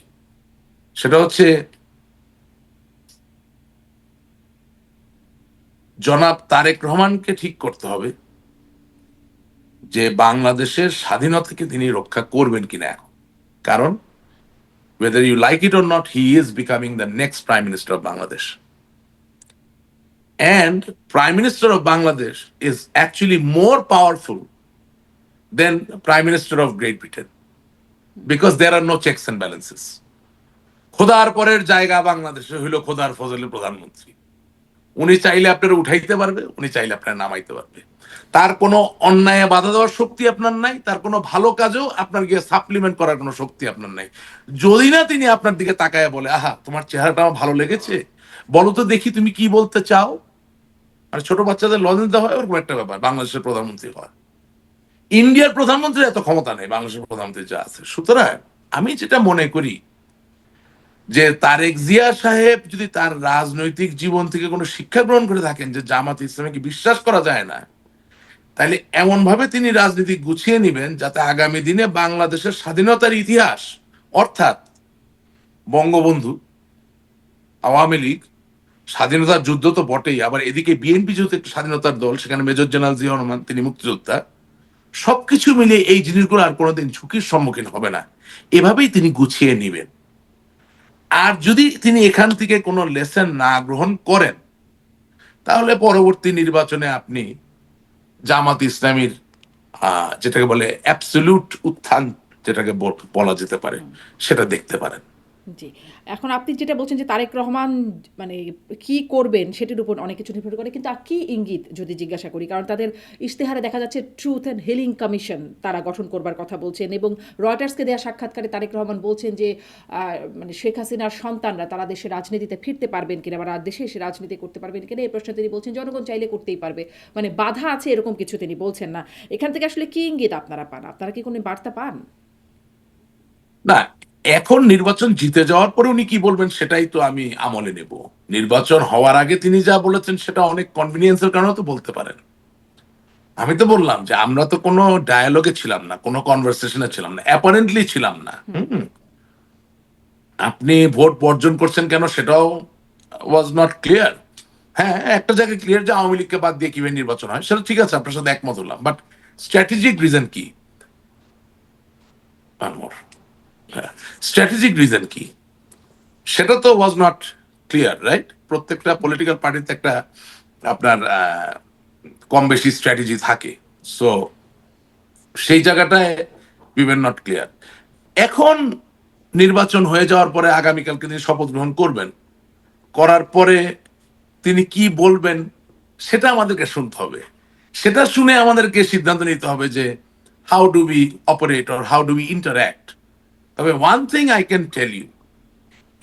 B: সেটা হচ্ছে, জনাব তারেক রহমানকে ঠিক করতে হবে যে বাংলাদেশের স্বাধীনতাকে তিনি রক্ষা করবেন কিনা এখন। কারণ whether you like it or not, he is becoming the next prime minister of Bangladesh. And prime minister of Bangladesh is actually more powerful than prime minister of Great Britain, because there are no checks and balances. খোদার পরের জায়গা বাংলাদেশে হইল খোদার ফজলে প্রধানমন্ত্রী। উনি চাইলে আপনার উঠাইতে পারবে, উনি চাইলে আপনার নামাইতে পারবে। তার কোনো অন্যায় বাধা দেওয়ার শক্তি আপনার নাই, তার কোনো ভালো কাজেও আপনার গিয়ে সাপ্লিমেন্ট করার কোনো শক্তি আপনার নাই। যদি না তিনি আপনার দিকে তাকায় বলে, আহা তোমার চেহারাটা আমার ভালো লেগেছে, বলো তো দেখি তুমি কি বলতে চাও। আর ছোট বাচ্চাদের লজেন্স দেওয়া হয়, ওরকম একটা ব্যাপার বাংলাদেশের প্রধানমন্ত্রী হয়। ইন্ডিয়ার প্রধানমন্ত্রীর এত ক্ষমতা নেই বাংলাদেশের প্রধানমন্ত্রী যা আছে। সুতরাং আমি যেটা মনে করি, যে তারেক জিয়া সাহেব যদি তার রাজনৈতিক জীবন থেকে কোনো শিক্ষা গ্রহণ করে থাকেন যে জামাত ইসলামীকে বিশ্বাস করা যায় না, তাহলে এমন ভাবে তিনি রাজনীতি গুছিয়ে নেবেন যাতে আগামী দিনে বাংলাদেশের স্বাধীনতার ইতিহাস, অর্থাৎ বঙ্গবন্ধু, আওয়ামী লীগ, স্বাধীনতার যুদ্ধ তো বটেই, আবার এদিকে বিএনপি যেহেতু একটি স্বাধীনতার দল, সেখানে মেজর জেনারেল জিয়াউর রহমান তিনি মুক্তিযোদ্ধা, সবকিছু মিলিয়ে এই জিনিসগুলো আর কোনোদিন ঝুঁকির সম্মুখীন হবে না। এভাবেই তিনি গুছিয়ে নেবেন। আর যদি তিনি এখান থেকে কোনো লেসন না গ্রহণ করেন, তাহলে পরবর্তী নির্বাচনে আপনি জামাত ইসলামীর যেটাকে বলে অ্যাবসলিউট উত্থান, যেটাকে বলা যেতে পারে, সেটা দেখতে পারেন।
A: জি। এখন আপনি যেটা বলছেন যে তারেক রহমান মানে কি করবেন সেটির উপর অনেক কিছু নির্ভর করে। কিন্তু কি ইঙ্গিত যদি জিজ্ঞাসা করি, কারণ তাদের ইশতেহারে দেখা যাচ্ছে ট্রুথ অ্যান্ড হিলিং কমিশন তারা গঠন করবার কথা বলছেন, এবং রয়টার্সকে দেওয়া সাক্ষাৎকারে তারেক রহমান বলছেন যে মানে শেখ হাসিনার সন্তানরা তারা দেশের রাজনীতিতে ফিরতে পারবেন কিনা বা দেশে এসে রাজনীতি করতে পারবেন কিনা, এই প্রশ্নে তিনি বলছেন জনগণ চাইলে করতেই পারবে, মানে বাধা আছে এরকম কিছু তিনি বলছেন না। এখান থেকে আসলে কি ইঙ্গিত আপনারা পান? আপনারা কি কোনো বার্তা পান?
B: না, এখন নির্বাচন জিতে যাওয়ার পরে উনি কি বলবেন সেটাই তো আমি আমলে নেব। নির্বাচন হওয়ার আগে তিনি যা বলেছেন সেটা অনেক কনভিনিয়েন্সের কারণে তো বলতে পারেন। আমি তো বললাম যে আমরা তো কোনো ডায়ালগে ছিলাম না, কোনো কনভারসেশনে ছিলাম না, অ্যাপারেন্টলি ছিলাম না। আপনি ভোট বর্জন করছেন কেন সেটাও ওয়াজ নট ক্লিয়ার। হ্যাঁ, একটা জায়গায় ক্লিয়ার যে আওয়ামী লীগকে বাদ দিয়ে কিভাবে নির্বাচন হয়, সেটা ঠিক আছে, আপনার সাথে একমত হলাম। বাট স্ট্র্যাটেজিক রিজন কি? স্ট্র্যাটেজিক রিজন কি সেটা তো ওয়াজ নট ক্লিয়ার, রাইট? প্রত্যেকটা পলিটিক্যাল পার্টিতে একটা আপনার কম বেশি স্ট্র্যাটেজি থাকে। সো সেই জায়গাটায় উই ওয়্যার নট ক্লিয়ার। এখন নির্বাচন হয়ে যাওয়ার পরে আগামীকালকে তিনি শপথ গ্রহণ করবেন, করার পরে তিনি কি বলবেন সেটা আমাদেরকে শুনতে হবে। সেটা শুনে আমাদেরকে সিদ্ধান্ত নিতে হবে যে how do we operate or how do we interact. তবে one thing I can tell you,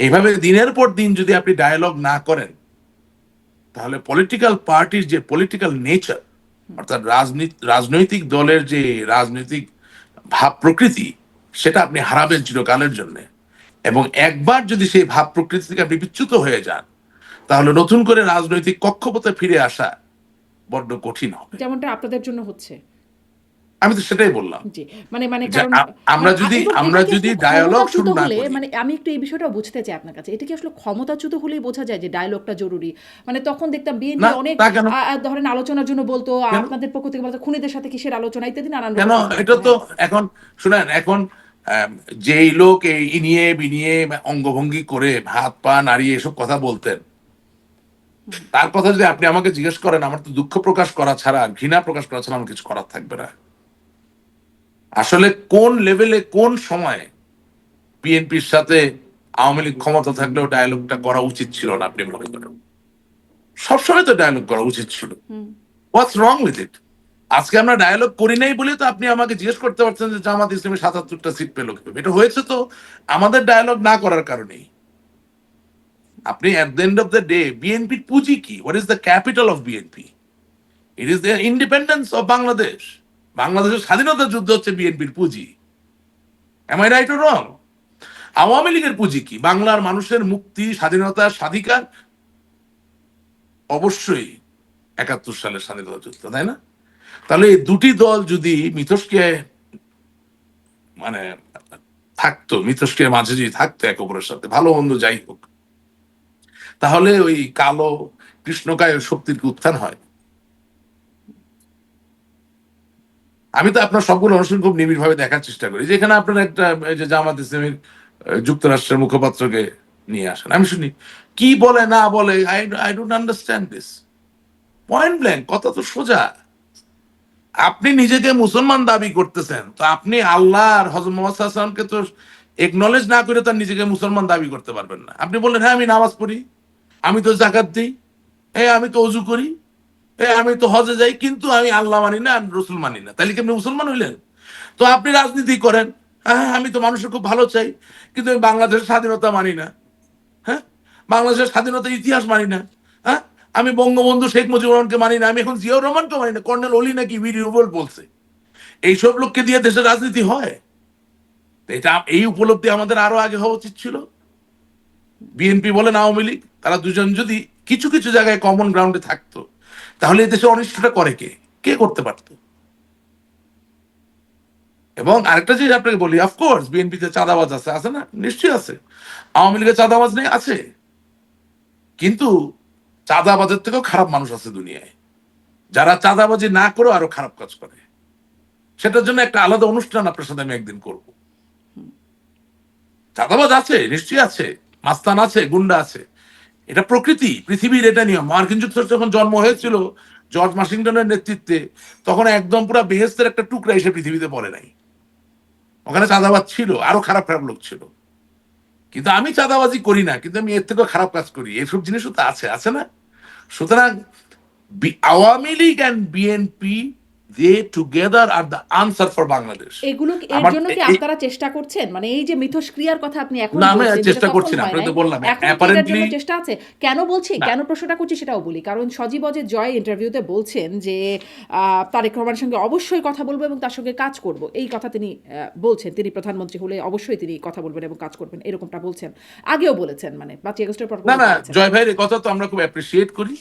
B: এইভাবে দিনের পর দিন যদি আপনি ডায়ালগ না করেন, তাহলে পলিটিক্যাল পার্টির যে পলিটিক্যাল নেচার, অর্থাৎ রাজনৈতিক দলের যে রাজনৈতিক ভাব প্রকৃতি, সেটা আপনি হারাবেন চিরকালের জন্য। এবং একবার যদি সেই ভাব প্রকৃতি থেকে আপনি বিচ্যুত হয়ে যান, তাহলে নতুন করে রাজনৈতিক কক্ষপথে ফিরে আসা বড্ড কঠিন হবে।
A: যেমনটা আপনাদের জন্য হচ্ছে।
B: আমি তো সেটাই বললাম
A: জি, মানে মানে
B: যে
A: কারণ
B: আমরা যদি
A: এবং
B: আমরা
A: এটা কি
B: যদি
A: আসলে
B: ডায়ালগ
A: ক্ষমতাচ্যুত
B: শুরু না
A: হলে,
B: করি।
A: মানে আমি একটু এই বিষয়টা বুঝতে চাই আপনার কাছে। এটা কি আসলে ক্ষমতাচ্যুত হলেই বোঝা যায় যে ডায়ালগটা জরুরি? মানে তখন দেখতাম
B: না,
A: বিএনপি অনেক
B: তা কেন?
A: ধরেন আলোচনার জন্য বলতো,
B: কেন?
A: আপনাদের পক্ষ থেকে বলতো খুনিদের সাথে কিসের আলোচনা ইত্যাদি নানান
B: কেন?
A: রকম কথা বলতো।
B: এটা তো
A: হ্যাঁ।
B: এখন শুনেন, এখন যেই লোক এই ইনিয়ে বিনিয়ে অঙ্গভঙ্গি করে হাত পা নাড়িয়ে এসব কথা বলতেন, তার কথা যদি আপনি আমাকে জিজ্ঞেস করেন, আমার তো দুঃখ প্রকাশ করা ছাড়া, ঘৃণা প্রকাশ করা ছাড়া আমার কিছু করার থাকবে না। আসলে কোন লেভেলে কোন সময়ে বিএনপির সাথে আওয়ামী লীগ ক্ষমতা থাকলেও ডায়ালগটা করা উচিত ছিল না আপনি মনে করেন? সবসময় তো ডায়ালগ করা উচিত ছিল। হোয়াটস রং উইথ ইট? আজকে আমরা ডায়ালগ করি নাই বলে তো আপনি আমাকে জিজ্ঞেস করতে পারছেন যে জামাত ইসলামী ৭৭টা সিট পেল কিভাবে। এটা হয়েছে তো আমাদের ডায়ালগ না করার কারণেই। আপনি at the end of the day, বিএনপির পুঁজি কি? What is the capital of BNP? It is the independence of Bangladesh. বাংলাদেশের স্বাধীনতা যুদ্ধ হচ্ছে বিএনপির পুঁজি। Am I right or wrong? Awami লীগের পুঁজি কি? বাংলার মানুষের মুক্তি, স্বাধীনতা, স্বাধিকার। অবশ্যই ৭১ সালের স্বাধীনতা যুদ্ধ, তাই না? তাহলে এই দুটি দল যদি মিথস্ক্রিয়ায় মানে থাকতো, মিথস্ক্রিয়ার মাঝে যদি থাকতো এক অপরের সাথে, ভালো মন্দ যাই হোক, তাহলে ওই কালো কৃষ্ণকায় শক্তির কি উত্থান হয়? আমি তো আপনার সবগুলো অনুষ্ঠান খুব নিবিড় ভাবে দেখার চেষ্টা করি। যেখানে আপনার একটা এই যে জামাত ইসলামীর যুক্তরাষ্ট্রের মুখপাত্রকে নিয়ে আসেন, আমি শুনি কি বলে না বলে। I don't understand this. Point blank কথা তো সোজা। আপনি নিজেকে মুসলমান দাবি করতেছেন, তো আপনি আল্লাহ আর হযরত মুহাম্মদ সাল্লাল্লাহু আলাইহি ওয়াসাল্লামকে তো একনলেজ না করে তার নিজেকে মুসলমান দাবি করতে পারবেন না। আপনি বললেন হ্যাঁ আমি নামাজ পড়ি, আমি তো যাকাত দিই, আমি তো ওযু করি, আমি তো হজে যাই, কিন্তু আমি আল্লাহ মানি না, আমি রসুল মানি না। তাহলে কি আপনি মুসলমান হইলেন? তো আপনি রাজনীতি করেন, হ্যাঁ আমি তো মানুষের খুব ভালো চাই, কিন্তু আমি বাংলাদেশের স্বাধীনতা মানি না, হ্যাঁ বাংলাদেশের স্বাধীনতার ইতিহাস মানি না, হ্যাঁ আমি বঙ্গবন্ধু শেখ মুজিবুর রহমানকে মানি না, আমি এখন জিয়াউর রহমানকে মানি না, কর্নেল অলি নাকি ভিডিও বলছে। এইসব লোককে দিয়ে দেশের রাজনীতি হয়? এটা এই উপলব্ধি আমাদের আরো আগে হওয়া উচিত ছিল। বিএনপি বলেন আওয়ামী লীগ, তারা দুজন যদি কিছু কিছু জায়গায় কমন গ্রাউন্ডে থাকতো, তাহলে এই দেশে অনিষ্টটা করে কে? কে করতে পারতো? এবং আরেকটা জিনিস আপনাকে বলি, অফকোর্স বিএনপিতে চাঁদাবাজ আছে, আছে না? নিশ্চয়ই আছে। আওয়ামী লীগের চাঁদাবাজ নেই? আছে। কিন্তু চাঁদাবাজের থেকেও খারাপ মানুষ আছে দুনিয়ায়, যারা চাঁদাবাজি না করেও আরো খারাপ কাজ করে। সেটার জন্য একটা আলাদা অনুষ্ঠান আপনার সাথে আমি একদিন করব। চাঁদাবাজ আছে, নিশ্চয়ই আছে, মাস্তান আছে, গুন্ডা আছে। এটা প্রকৃতি, পৃথিবীর এটা নিয়ম। মার্কিন যুক্তরাষ্ট্র যখন জন্ম হয়েছিল জর্জ ওয়াশিংটনের নেতৃত্বে, তখন একদম পুরো বেহেস্তের একটা টুকরা এসে পৃথিবীতে পড়ে নাই। ওখানে চাঁদাবাজ ছিল, আরো খারাপ খারাপ লোক ছিল। কিন্তু আমি চাঁদাবাজি করি না, কিন্তু আমি এর থেকেও খারাপ কাজ করি, এসব জিনিসও তো আছে, আছে না? সুতরাং Awami League and BNP, they together are the answer for Bangladesh.
A: এর
B: আমার
A: জন্য কি আপনারা চেষ্টা করছেন? মানে এই যে মিথস্ক্রিয়ার কথা আপনি এখন
B: না, আমি
A: বলছেন, যেটা
B: চেষ্টা
A: তখন
B: করছি না,
A: হয়
B: আপনাকে
A: নাই,
B: তো বললাম
A: এখন কি এটার
B: অ্যাপারেন্টলি।
A: জন্য চেষ্টা আছে? কেন বলছি,
B: না,
A: কেন প্রশ্নটা করছি সেটাও বলি। কারণ সজীব অজয় জয় ইন্টারভিউতে বলছেন যে তারেক রহমানের সঙ্গে অবশ্যই কথা বলবো এবং তার সঙ্গে কাজ করব। এই কথা তিনি বলছেন। তিনি প্রধানমন্ত্রী হলে অবশ্যই তিনি কথা বলবেন এবং কাজ করবেন, এরকমটা বলছেন। আগেও বলেছেন, মানে ৫ই আগস্টের পর
B: না, না,
A: বলেছেন।
B: জয় ভাইয়ের এই কথা তো আমরা খুব অ্যাপ্রিসিয়েট করি।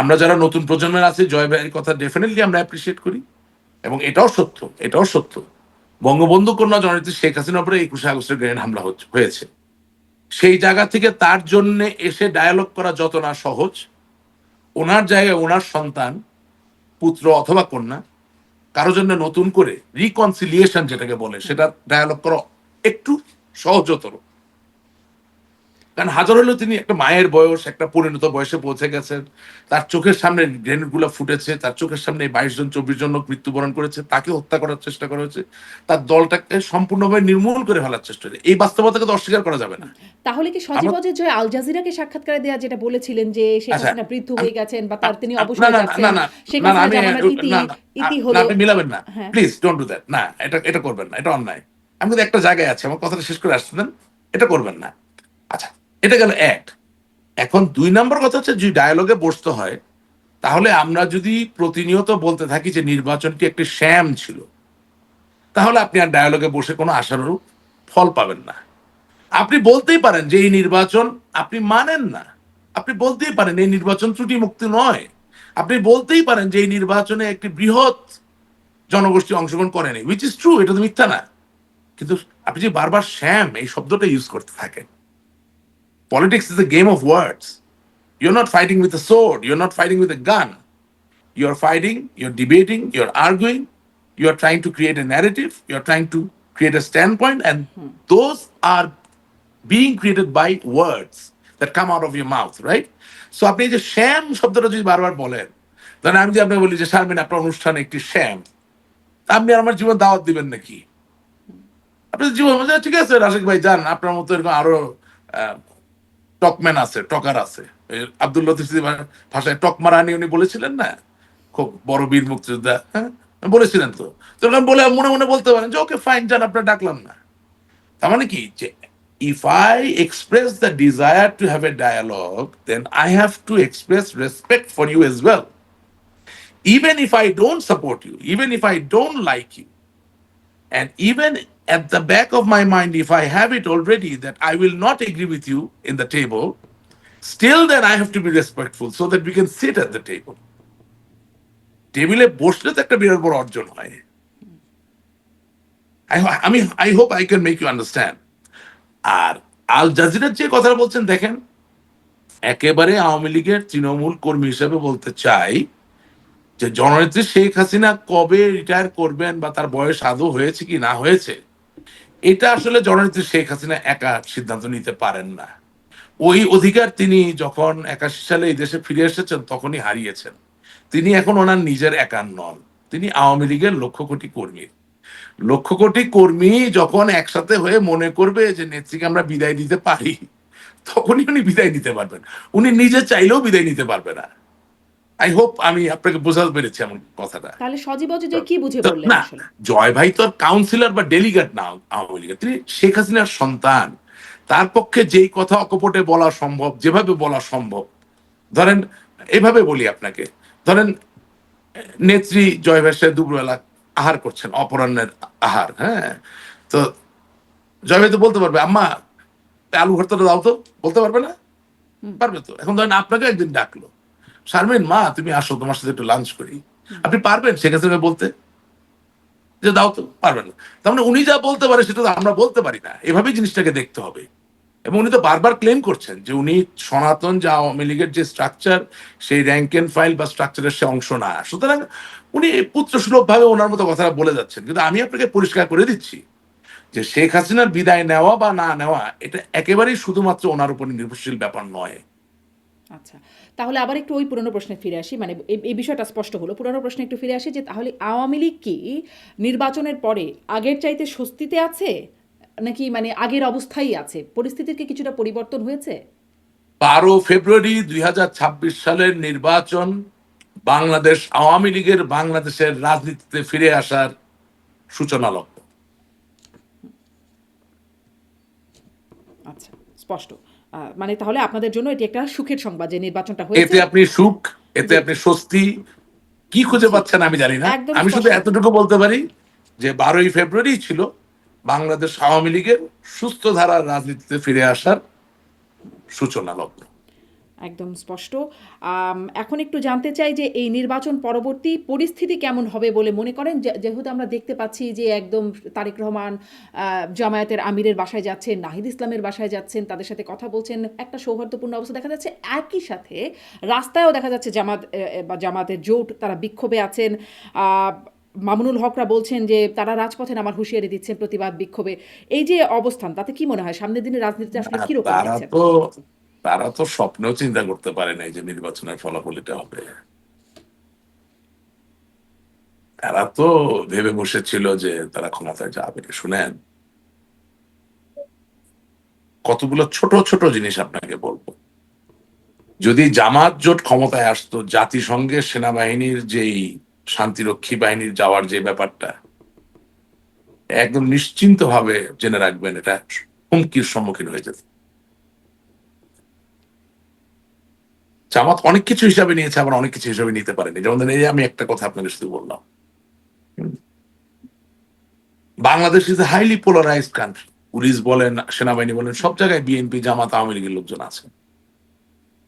B: আমরা যারা নতুন প্রজন্মের আছি, জয় ভাইয়ের কথা ডেফিনেটলি আমরা অ্যাপ্রিসিয়েট করি। এবং এটাও সত্য, এটাও সত্য, বঙ্গবন্ধু কন্যা জননেত্রী শেখ হাসিনার উপরে ২১শে আগস্টের গ্রেনেড হামলা হয়েছে। সেই জায়গা থেকে তার জন্য এসে ডায়ালগ করা যত না সহজ, ওনার জায়গায় ওনার সন্তান, পুত্র অথবা কন্যা কারো জন্য নতুন করে রিকনসিলিয়েশন যেটাকে বলে, সেটা ডায়ালগ করা একটু সহজতর। কারণ হাজার হলেও তিনি একটা মায়ের বয়স, একটা পরিণত বয়সে পৌঁছে গেছেন, তার চোখের সামনে গ্রেনেড গুলা ফুটেছে, তার চোখের সামনে ২২ জন ২৪ জন লোক মৃত্যুবরণ করেছে, তাকে হত্যা করার চেষ্টা করা হয়েছে, তার দলটাকে সম্পূর্ণভাবে নির্মূল করে ফেলার চেষ্টা হয়েছে। এই বাস্তবতাকে তো অস্বীকার করা যাবে না।
A: তাহলে কি সজীব
B: আমরা
A: অজয় জয় আল জাজিরাকে সাক্ষাৎকারে দেয়া যেটা বলেছিলেন যে শেখ
B: আচ্ছা,
A: হাসিনা বৃদ্ধ
B: আমি
A: হয়ে গেছেন বা তার তিনি
B: না,
A: অবসরে
B: না,
A: যাচ্ছেন,
B: না, না,
A: শেখ
B: না, না,
A: হাসিনা
B: আমি
A: জামানার
B: না, না,
A: ইতি
B: না,
A: হলো।
B: আপনি মিলাবেন না,
A: হ্যাঁ।
B: Please don't do that. না, এটা এটা করবেন না, এটা অন্যায়। আমি কিন্তু একটা জায়গায় আছি, আমার কথাটা শেষ করে আসছেন, এটা করবেন না। আচ্ছা, এটা গেল এক। এখন ২ নম্বর কথা হচ্ছে, যে ডায়ালগে বসতে হয়, তাহলে আমরা যদি প্রতিনিয়ত বলতে থাকি যে নির্বাচনটি একটি শ্যাম ছিল, তাহলে আপনি আর ডায়ালগে বসে কোনো আশানুরূপ ফল পাবেন না। আপনি বলতেই পারেন যে এই নির্বাচন আপনি মানেন না, আপনি বলতেই পারেন এই নির্বাচন ত্রুটি মুক্ত নয়, আপনি বলতেই পারেন যে এই নির্বাচনে একটি বৃহৎ জনগোষ্ঠী অংশগ্রহণ করেনি, উইচ ইজ ট্রু, এটা তো মিথ্যা না। কিন্তু আপনি যে বারবার শ্যাম এই শব্দটা ইউজ করতে থাকেন, politics is a game of words. You're not fighting with a sword, you're not fighting with a gun. You're fighting, you're debating, you're arguing, you're trying to create a narrative, you're trying to create a standpoint, and those are being created by words that come out of your mouth, right? So আপনি যে শ্যাম শব্দটা যদি বারবার বলেন, ধরেন আমি যদি আপনাকে বলি যে শারমিন আপনার অনুষ্ঠানে একটি শ্যাম, আপনি আর আমার জীবন দাওয়াত দিবেন নাকি? আপনি জীবন বলছেন, ঠিক আছে রাশিক ভাই যান, আপনার মতো এরকম আরো টকম্যান আছে, টকার আছে। আব্দুল লতিফ ভাষায় টকমারানি উনি বলেছিলেন না, খুব বড় বীর মুক্তিযোদ্ধা, হ্যাঁ বলেছিলেন তো। তখন বলে মনে মনে বলতে পারেন যে ওকে ফাইন, যান, আপনার ডাকলাম না। তার মানে কি যে if I express the desire to have a dialogue, then I have to express respect for you as well. Even if I don't support you, even if I don't like you, and even at the back of my mind, if I have it already that I will not agree with you in the table, still then I have to be respectful so that we can sit at the table. টেবিলে বসলে তো একটা বিরাট বড় অর্জন হয়। I hope I can make you understand. আর আল জাজিরার যে কথাটা বলছেন, দেখেন একেবারে আওয়ামী লীগের তৃণমূল কর্মী হিসেবে বলতে চাই যে জননেত্রী শেখ হাসিনা কবে রিটায়ার করবেন বা তার বয়স আদৌ হয়েছে কি না হয়েছে, এটা আসলে জননেত্রী শেখ হাসিনা একা সিদ্ধান্ত নিতে পারেন না। ওই অধিকার তিনি যখন 81 সালে এই দেশে ফিরে এসেছেন তখনই হারিয়েছেন। তিনি এখন ওনার নিজের একার নন, তিনি আওয়ামী লীগের লক্ষ কোটি কর্মী। লক্ষ কোটি কর্মী যখন একসাথে হয়ে মনে করবে যে নেত্রীকে আমরা বিদায় দিতে পারি, তখনই উনি বিদায় নিতে পারবেন। উনি নিজে চাইলেও বিদায় নিতে পারবে না। আই হোপ আমি আপনাকে বোঝাতে পেরেছি এমন কথাটা।
A: তাহলে সজীব যে কি বুঝে
B: তো
A: বললেন
B: না,
A: আসলে?
B: জয় ভাই তো আর কাউন্সিলর বা ডেলিগেট না আওয়ামী লীগের, তিনি শেখ হাসিনার সন্তান। তার পক্ষে যেই কথা অকপটে বলা সম্ভব, যেভাবে বলা সম্ভব, ধরেন এভাবে বলি আপনাকে, ধরেন নেত্রী জয় ভাইয়ের সাথে দুপুরবেলা আহার করছেন, অপরাহ্নের আহার, হ্যাঁ, তো জয় ভাই তো বলতে পারবে আম্মা আলু ভর্তাটা দাও তো, বলতে পারবে না? পারবে তো। এখন ধরেন আপনাকে একদিন ডাকলো, শারমিন মা তুমি আসো, তোমার সাথে একটু লাঞ্চ করি, আপনি পারবেন শেখ হাসিনা বলতে যে দাও তো? পারবেন না। তার মানে উনি যা বলতে পারে সেটা তো আমরা বলতে পারি না। এভাবেই জিনিসটাকে দেখতে হবে। এবং উনি তো বারবার ক্লেম করছেন যে উনি সনাতন যে আওয়ামী লীগের যে স্ট্রাকচার, সেই র্যাঙ্ক এন্ড ফাইল বা স্ট্রাকচারের সে অংশ না। সুতরাং উনি পুত্রসুলভ ভাবে ওনার মতো কথাটা বলে যাচ্ছেন। কিন্তু আমি আপনাকে পরিষ্কার করে দিচ্ছি যে শেখ হাসিনার বিদায় নেওয়া বা না নেওয়া এটা একেবারেই শুধুমাত্র ওনার উপর নির্ভরশীল ব্যাপার নয়।
A: আচ্ছা, তাহলে আবার একটু ওই পুরনো প্রশ্নে ফিরে আসি, মানে এই বিষয়টা স্পষ্ট হলো। পুরনো প্রশ্নে একটু ফিরে আসি যে তাহলে আওয়ামী লীগ কি নির্বাচনের পরে আগের চাইতে স্বস্তিতে আছে, নাকি মানে আগের অবস্থায় আছে? পরিস্থিতির কি কিছুটা পরিবর্তন হয়েছে?
B: 12 ফেব্রুয়ারি 2026 সালের নির্বাচন বাংলাদেশ আওয়ামী লীগের বাংলাদেশের রাজনীতিতে ফিরে আসার সূচনা লগ্ন।
A: আচ্ছা, স্পষ্ট। মানে তাহলে আপনাদের জন্য এটি একটা সুখের সংবাদ যে নির্বাচনটা
B: এতে
A: হয়েছে।
B: আপনি সুখ, এতে
A: জি,
B: আপনি স্বস্তি কি খুঁজে
A: জি,
B: পাচ্ছেন আমি জানি না।
A: একদম
B: আমি শুধু
A: স্পষ্ট।
B: এতটুকু বলতে পারি যে 12 ফেব্রুয়ারি ছিল বাংলাদেশ আওয়ামী লীগের সুস্থ ধারার রাজনীতিতে ফিরে আসার সূচনা লগ্ন।
A: একদম স্পষ্ট। এখন একটু জানতে চাই যে এই নির্বাচন পরবর্তী পরিস্থিতি কেমন হবে বলে মনে করেন? যেহেতু আমরা দেখতে পাচ্ছি যে একদম তারেক রহমান জামায়াতের আমিরের বাসায় যাচ্ছেন, নাহিদ ইসলামের বাসায় যাচ্ছেন, তাদের সাথে কথা বলছেন, একটা সৌহার্দ্যপূর্ণ অবস্থা দেখা যাচ্ছে। একই সাথে রাস্তায়ও দেখা যাচ্ছে জামাত বা জামাতের জোট তারা বিক্ষোভে আছেন। মামুনুল হকরা বলছেন যে তারা রাজপথে নামার হুঁশিয়ারি দিচ্ছেন প্রতিবাদ বিক্ষোভে। এই যে অবস্থান, তাতে কি মনে হয় সামনের দিনের রাজনীতিটা আসলে
B: আর
A: কিরকম
B: তারা
A: দেখছেন?
B: তো তারা তো স্বপ্নেও চিন্তা করতে পারে নাই যে নির্বাচনের ফলাফল এটা হবে। তারা তো ভেবে বসেছিল যে তারা ক্ষমতায় যাবে। শুনেন, কতগুলো ছোট ছোট জিনিস আপনাকে বলবো। যদি জামাত জোট ক্ষমতায় আসতো, জাতিসংঘের সেনাবাহিনীর যেই শান্তিরক্ষী বাহিনীর যাওয়ার যে ব্যাপারটা, একদম নিশ্চিন্ত ভাবে জেনে রাখবেন এটা হুমকির সম্মুখীন হয়ে যেত। জামাত অনেক কিছু হিসাবে নিয়েছে, আবার অনেক কিছু হিসাবে নিতে পারেনি। যেমন ধরেন, এই যে আমি একটা কথা আপনাকে শুধু বললাম, Bangladesh is a highly polarised country. Police বলেন, সেনাবাহিনী বলেন, সব জায়গায় বিএনপি জামাত আওয়ামী লীগের লোকজন আছে।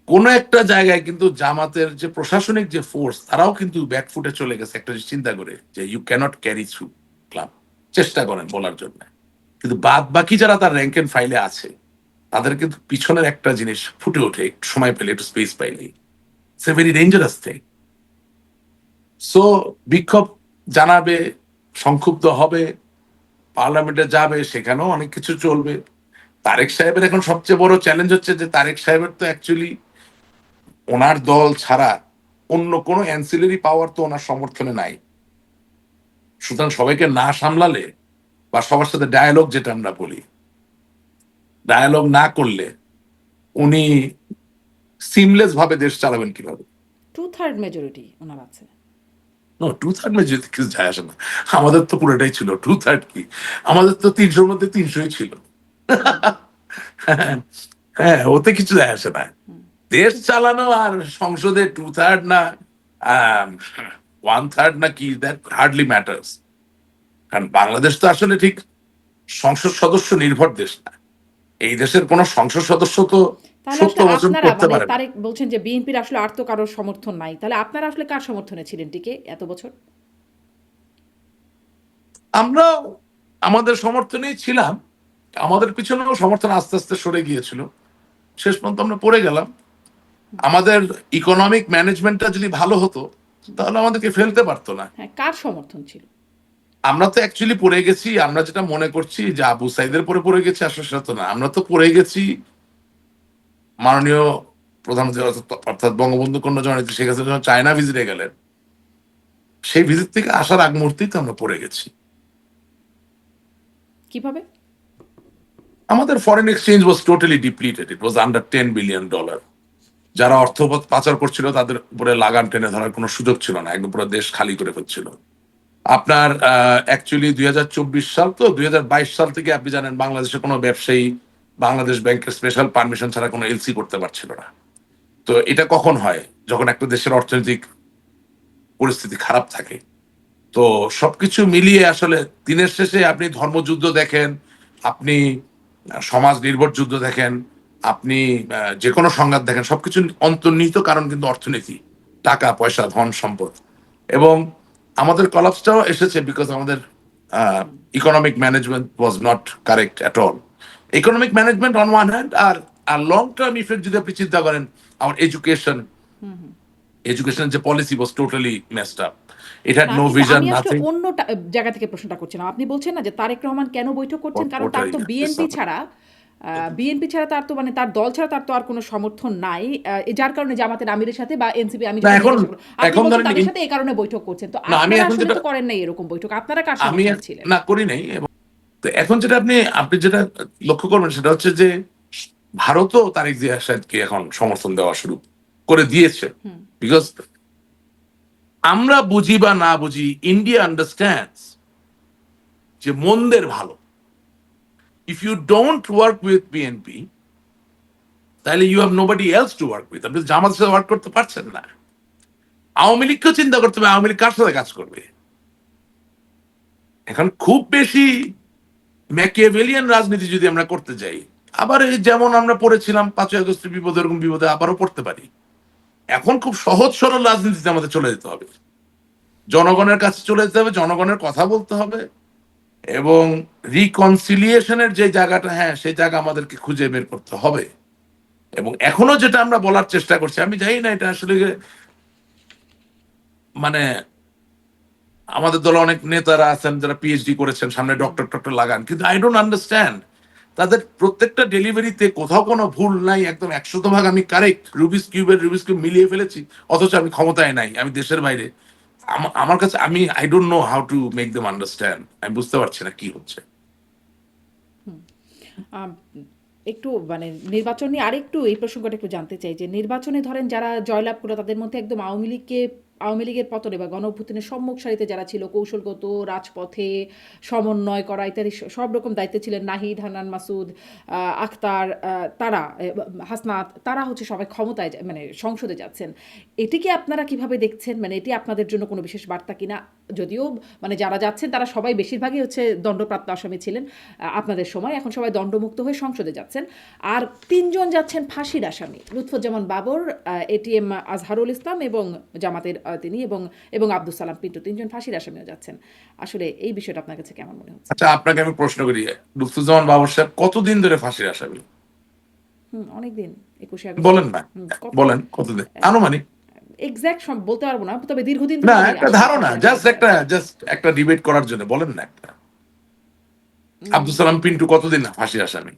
B: কোনো একটা জায়গায় কিন্তু জামাতের যে প্রশাসনিক যে ফোর্স তারাও কিন্তু ব্যাকফুটে চলে গেছে একটা জিনিস চিন্তা করে যে you cannot carry through club, চেষ্টা করেন বলার জন্য। কিন্তু বাদ বাকি যারা তার র্যাঙ্ক এন্ড ফাইলে আছে তাদের কিন্তু পিছনের একটা জিনিস ফুটে ওঠে একটু সময় পেলে, একটু স্পেস পাইলেই। It's a very dangerous thing. So বিক্ষোভ জানাবে, সংক্ষুব্ধ হবে, পার্লামেন্টে যাবে, সেখানেও অনেক কিছু চলবে। তারেক সাহেবের এখন সবচেয়ে বড় চ্যালেঞ্জ হচ্ছে যে তারেক সাহেবের তো অ্যাকচুয়ালি ওনার দল ছাড়া অন্য কোনো অ্যান্সিলারি পাওয়ার তো ওনার সমর্থনে নাই। সুতরাং সবাইকে না সামলালে বা সবার সাথে ডায়ালগ, যেটা আমরা বলি, ডায়ালগ না করলে উনি সিমলেস ভাবে দেশ চালাবেন কিভাবে?
A: 2/3 মেজরিটি ওনার আছে।
B: নো, 2/3 মেজরিটি কিছু যায় আসে না। আমাদের তো পুরোটাই ছিল। 2/3 কি, আমাদের তো 300-র মধ্যে 300ই ছিল। হ্যাঁ, ওতে কিছু যায় আসে না। দেশ চালানো আর সংসদে 2/3 না 1/3 না কি, দ্যাট হার্ডলি ম্যাটার্স। কারণ বাংলাদেশ তো আসলে ঠিক সংসদ সদস্য নির্ভর দেশ না। এই দেশের কোন সংসদ সদস্য তো
A: তাহলে আসলে
B: 70 বছর
A: আপনারা
B: করতে
A: মানে
B: পারে না।
A: তারেক বলছেন যে বিএনপির আসলে আর তো কারোর সমর্থন নাই, তাহলে আপনারা আসলে কার সমর্থনে ছিলেন টিকে এত বছর?
B: আমরা আমাদের সমর্থনেই ছিলাম। আমাদের পিছনেও সমর্থন আস্তে আস্তে সরে গিয়েছিল। শেষ পর্যন্ত আমরা পড়ে গেলাম। আমাদের ইকোনমিক ম্যানেজমেন্টটা যদি ভালো হতো তাহলে আমাদেরকে ফেলতে পারতো না।
A: হ্যাঁ, কার সমর্থন ছিল?
B: আমরা তো অ্যাকচুয়ালি পড়ে গেছি, আমরা যেটা মনে করছি যে আবু সাইদের পরে পড়ে গেছি, আসলে সেটা তো না। আমরা তো পড়ে গেছি মাননীয় প্রধানমন্ত্রী অর্থাৎ বঙ্গবন্ধু কন্যা জননেত্রী শেখ হাসিনা যখন চায়না ভিজিটে গেলেন, সেই ভিজিট থেকে আসার আগ মুহূর্তেই তো আমরা পড়ে গেছি।
A: কিভাবে?
B: আমাদের foreign exchange was totally depleted, it was under $10 billion। যারা অর্থ পাচার করছিল তাদের উপরে লাগাম টেনে ধরার কোনো সুযোগ ছিল না, একদম পুরো দেশ খালি করে ফেলছিল। আপনার অ্যাকচুয়ালি 2024 সাল তো 2022 সাল থেকে আপনি জানেন বাংলাদেশে কোনো ব্যবসায়ী বাংলাদেশ ব্যাংকের স্পেশাল পারমিশন ছাড়া কোনো এলসি করতে পারছিল না। তো এটা কখন হয়? যখন একটা দেশের অর্থনৈতিক পরিস্থিতি খারাপ থাকে। তো সবকিছু মিলিয়ে আসলে দিনের শেষে আপনি ধর্মযুদ্ধ দেখেন, আপনি সমাজ নির্ভর যুদ্ধ দেখেন, আপনি যে কোনো সংঘাত দেখেন, সবকিছু অন্তর্নিহিত কারণ কিন্তু অর্থনীতি, টাকা পয়সা, ধন সম্পদ। এবং আমাদের কলাপসটাও এসেছে বিকজ আমাদের economic management was not correct at all. Economic management on one hand, আর লং টার্ম ইফেক্ট যদি আপনি চিন্তা করেন, আমার এডুকেশন যে policy was totally messed up. It had
A: না,
B: নো
A: কিন্তু
B: ভিশন,
A: আমি আসলে
B: নাথিং।
A: অন্য জায়গা থেকে প্রশ্নটা করছিলাম। আপনি বলছেন না যে তারেক রহমান কেন বৈঠক করছেন? কারণ তার
B: ওটাই
A: তো বিএনপি ছাড়া তার তো মানে তার দল ছাড়া তার তো আর কোনো সমর্থন নাই। যার কারণে জামাতের আমিরের সাথে বা এনসিপি, আমি
B: না
A: যেটা
B: এখন,
A: জিজ্ঞাসা করব। আপনি
B: এখন
A: বলছেন
B: ধরেন
A: তাদের সাথে এই কারণে বৈঠক করছেন। তো
B: না আমি
A: আপনারা
B: এখন
A: আসলে
B: যেটা
A: তো করেন নাই এরকম বৈঠক। আপনারা কার
B: আমি
A: সমর্থনে ছিলেন?
B: না করি নাই। এবং তো এখন যেটা আপনি আপনি যেটা লক্ষ্য করবেন সেটা হচ্ছে যে ভারতও তারেক জিয়া সাহেবকে এখন সমর্থন দেওয়া শুরু করে দিয়েছে। বিকজ আমরা বুঝি বা না বুঝি, ইন্ডিয়া আন্ডারস্ট্যান্ডস যে মন্দের ভালো। If you don't work with BNP তাহলে you have nobody else to work with. আপনি জামাতের সাথে ওয়ার্ক করতে পারছেন না। আওয়ামী লীগকেও চিন্তা করতে হবে, আওয়ামী লীগ কার সাথে কাজ করবে। এখন খুব বেশি ম্যাকিয়াভেলিয়ান রাজনীতি যদি আমরা করতে যাই, আবার এই যেমন আমরা পড়েছিলাম 5ই আগস্টের বিপদে, এরকম বিপদে আবারও পড়তে পারি। এখন খুব সহজ সরল রাজনীতিতে আমাদের চলে যেতে হবে, জনগণের কাছে চলে যেতে হবে, জনগণের কথা বলতে হবে, এবং রিকনসিলিয়েশনের যে জায়গাটা, হ্যাঁ সেই জায়গা আমাদেরকে খুঁজে বের করতে হবে। এবং এখনো যেটা আমরা বলার চেষ্টা করছি, আমি জানি না এটা আসলে মানে আমাদের দলে অনেক নেতারা আছেন যারা পিএইচডি করেছেন, সামনে ডক্টর টক্টর লাগান, কিন্তু আই ডোন্ট আন্ডারস্ট্যান্ড তাদের প্রত্যেকটা ডেলিভারিতে কোথাও কোনো ভুল নাই, একদম 100% আমি কারেক্ট, রুবিস কিউব মিলিয়ে ফেলেছি, অথচ আমি ক্ষমতায় নাই, আমি দেশের বাইরে। আমার কাছে, I don't know how to make them understand. আমি বুঝতে পারছি না কি হচ্ছে।
A: আম, একটু মানে নির্বাচন নিয়ে আরেকটু এই প্রসঙ্গটা একটু জানতে চাই যে নির্বাচনে ধরেন যারা জয়লাভ করলো তাদের মধ্যে একদম আওয়ামী লীগকে আওয়ামী লীগের পতনে বা গণঅভ্যুত্থানের সম্মুখ সারিতে যারা ছিল, কৌশলগত, রাজপথে সমন্বয় করা ইত্যাদি সব রকম দায়িত্বে ছিলেন নাহিদ, হান্নান মাসুদ, আখতার, তারা, হাসনাত, তারা হচ্ছে সবাই ক্ষমতায় মানে সংসদে যাচ্ছেন। এটিকে আপনারা কিভাবে দেখছেন? মানে এটি আপনাদের জন্য কোনো বিশেষ বার্তা কিনা? যদিও মানে যারা যাচ্ছেন তারা সবাই বেশিরভাগই হচ্ছে দণ্ডপ্রাপ্ত আসামি ছিলেন আপনাদের সময়, এখন সবাই দণ্ডমুক্ত হয়ে সংসদে যাচ্ছেন। আর ৩ জন যাচ্ছেন ফাঁসির আসামি, লুৎফুজ্জামান বাবর, এটিএম আজহারুল ইসলাম এবং জামাতের তিনি এবং আব্দুল সালাম পিন্টু, ৩ জন ফাঁসির আসামিও যাচ্ছেন। আসলে এই বিষয়টা আপনার কাছে কেমন মনে হচ্ছে?
B: আচ্ছা, আপনাকে আমি প্রশ্ন করি, লুৎফুজ্জামান বাবর সাহেব কতদিন ধরে ফাঁসির আসামি?
A: অনেকদিন, ২১শে আগস্ট।
B: বলেন না, বলেন কতদিন আনুমানিক?
A: এক্সাক্ট বলতে পারবো না, তবে দীর্ঘদিন
B: না,
A: ধরে
B: একটা ধারণা, জাস্ট একটা ডিবেট করার জন্য বলেন না একটা। আব্দুল সালাম পিন্টু কতদিন ফাঁসির আসামি?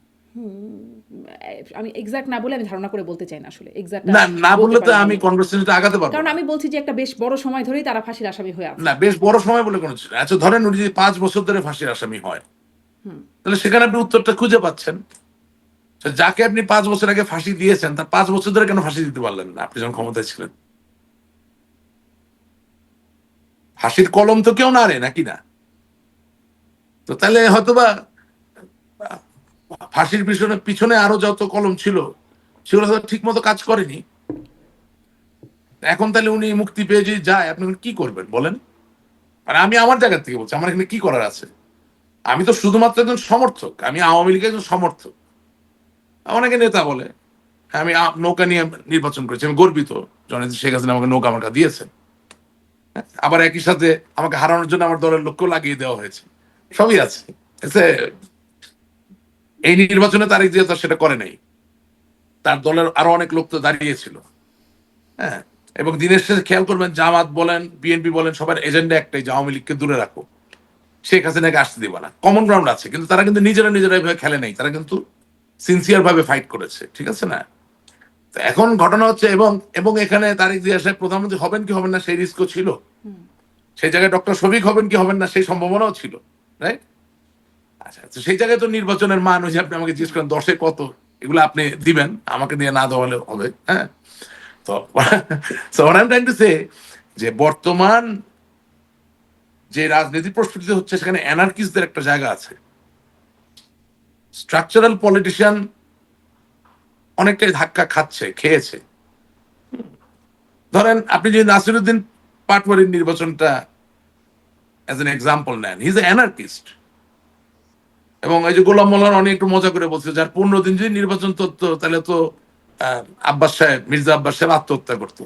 A: আমি এক্সাক্ট না বলে আমি ধারণা করে বলতে চাই না, আসলে এক্সাক্ট
B: না, না
A: বলতে
B: বললে তো
A: পারি
B: আমি
A: না।
B: কনভারসেশনটা আগাতে পারবো
A: কারণ
B: না।
A: আমি বলছি যে একটা বেশ বড় সময় ধরেই তারা ফাঁসির আসামি হয়ে আছে।
B: না, বেশ বড় সময় বলে কোনো ছিল। আচ্ছা, ধরেন উনি যদি 5 বছর ধরে ফাঁসির আসামি হয়, তাহলে সেখানে আপনি উত্তরটা খুঁজে পাচ্ছেন। তো যাকে আপনি 5 বছর আগে ফাঁসি দিয়েছেন, তার 5 বছর ধরে কেন ফাঁসি দিতে পারলেন না আপনি যখন ক্ষমতায় ছিলেন? ফাঁসির কলম তো কেউ নাড়ে নাকি না? তো তাহলে হয়তোবা ফাঁসির পিছনে পিছনে আরো যত কলম ছিল সেগুলো হয়তো ঠিক মতো কাজ করেনি। এখন তাহলে উনি মুক্তি পেয়ে যদি যায়, আপনি কি করবেন বলেন? আর আমি আমার জায়গা থেকে বলছি, আমার এখানে কি করার আছে? আমি তো শুধুমাত্র একজন সমর্থক, আমি আওয়ামী লীগের একজন সমর্থক। অনেকে নেতা বলে আমি নৌকা নিয়ে নির্বাচন করেছি, আমি গর্বিত জননেত্রী শেখ হাসিনা আমাকে নৌকা আমার দিয়েছে। আবার একই সাথে আমাকে হারানোর জন্য আমার দলের লোককেও লাগিয়ে দেওয়া হয়েছে, সবই আছে। এই নির্বাচনে তারেক জিয়া তো সেটা করে নাই, তার দলের আরো অনেক লোক তো দাঁড়িয়েছিল। হ্যাঁ, এবং দিনের শেষে খেয়াল করবেন, জামাত বলেন, বিএনপি বলেন, সবার এজেন্ডা একটাই যে আওয়ামী লীগকে দূরে রাখো, শেখ হাসিনাকে আসতে দিব না। কমন গ্রাউন্ড আছে, কিন্তু তারা কিন্তু নিজেরা ভাবে খেলে নাই, তারা কিন্তু সিনসিয়ার ভাবে ফাইট করেছে, ঠিক আছে না? তো এখন ঘটনা হচ্ছে, এবং এবং এখানে তারেক জিয়া সাহেব প্রধানমন্ত্রী হবেন কি হবেন না সেই রিস্কও ছিল, সেই জায়গায় ডক্টর শফিক হবেন কি হবেন না সেই সম্ভাবনাও ছিল, রাইট? আচ্ছা, তো সেই জায়গায় তো নির্বাচনের মান, ওই যে আপনি আমাকে জিজ্ঞেস করেন 10-এ কত, এগুলো আপনি দিবেন, আমাকে দিয়ে না দেওয়ালে হবে? হ্যাঁ। তো so what I'm trying to say, যে বর্তমান যে রাজনীতি প্রস্তুতি হচ্ছে সেখানে অ্যানার্কিস্টদের একটা জায়গা আছে। স্ট্রাকচারাল পলিটিশিয়ান অনেকটাই ধাক্কা খেয়েছে। ধরেন আপনি যদি নাসিরুদ্দিন পাটোয়ারির নির্বাচনটা অ্যাজ এন এক্সাম্পল নেন, হি ইজ এ অ্যানার্কিস্ট। এবং এই যে গোলাম মোল্লার অনেক একটু মজা করে বলছে, যার 15 দিন যদি নির্বাচন করতো তাহলে তো আব্বাস সাহেব, মির্জা আব্বাস সাহেব আত্মহত্যা করতো।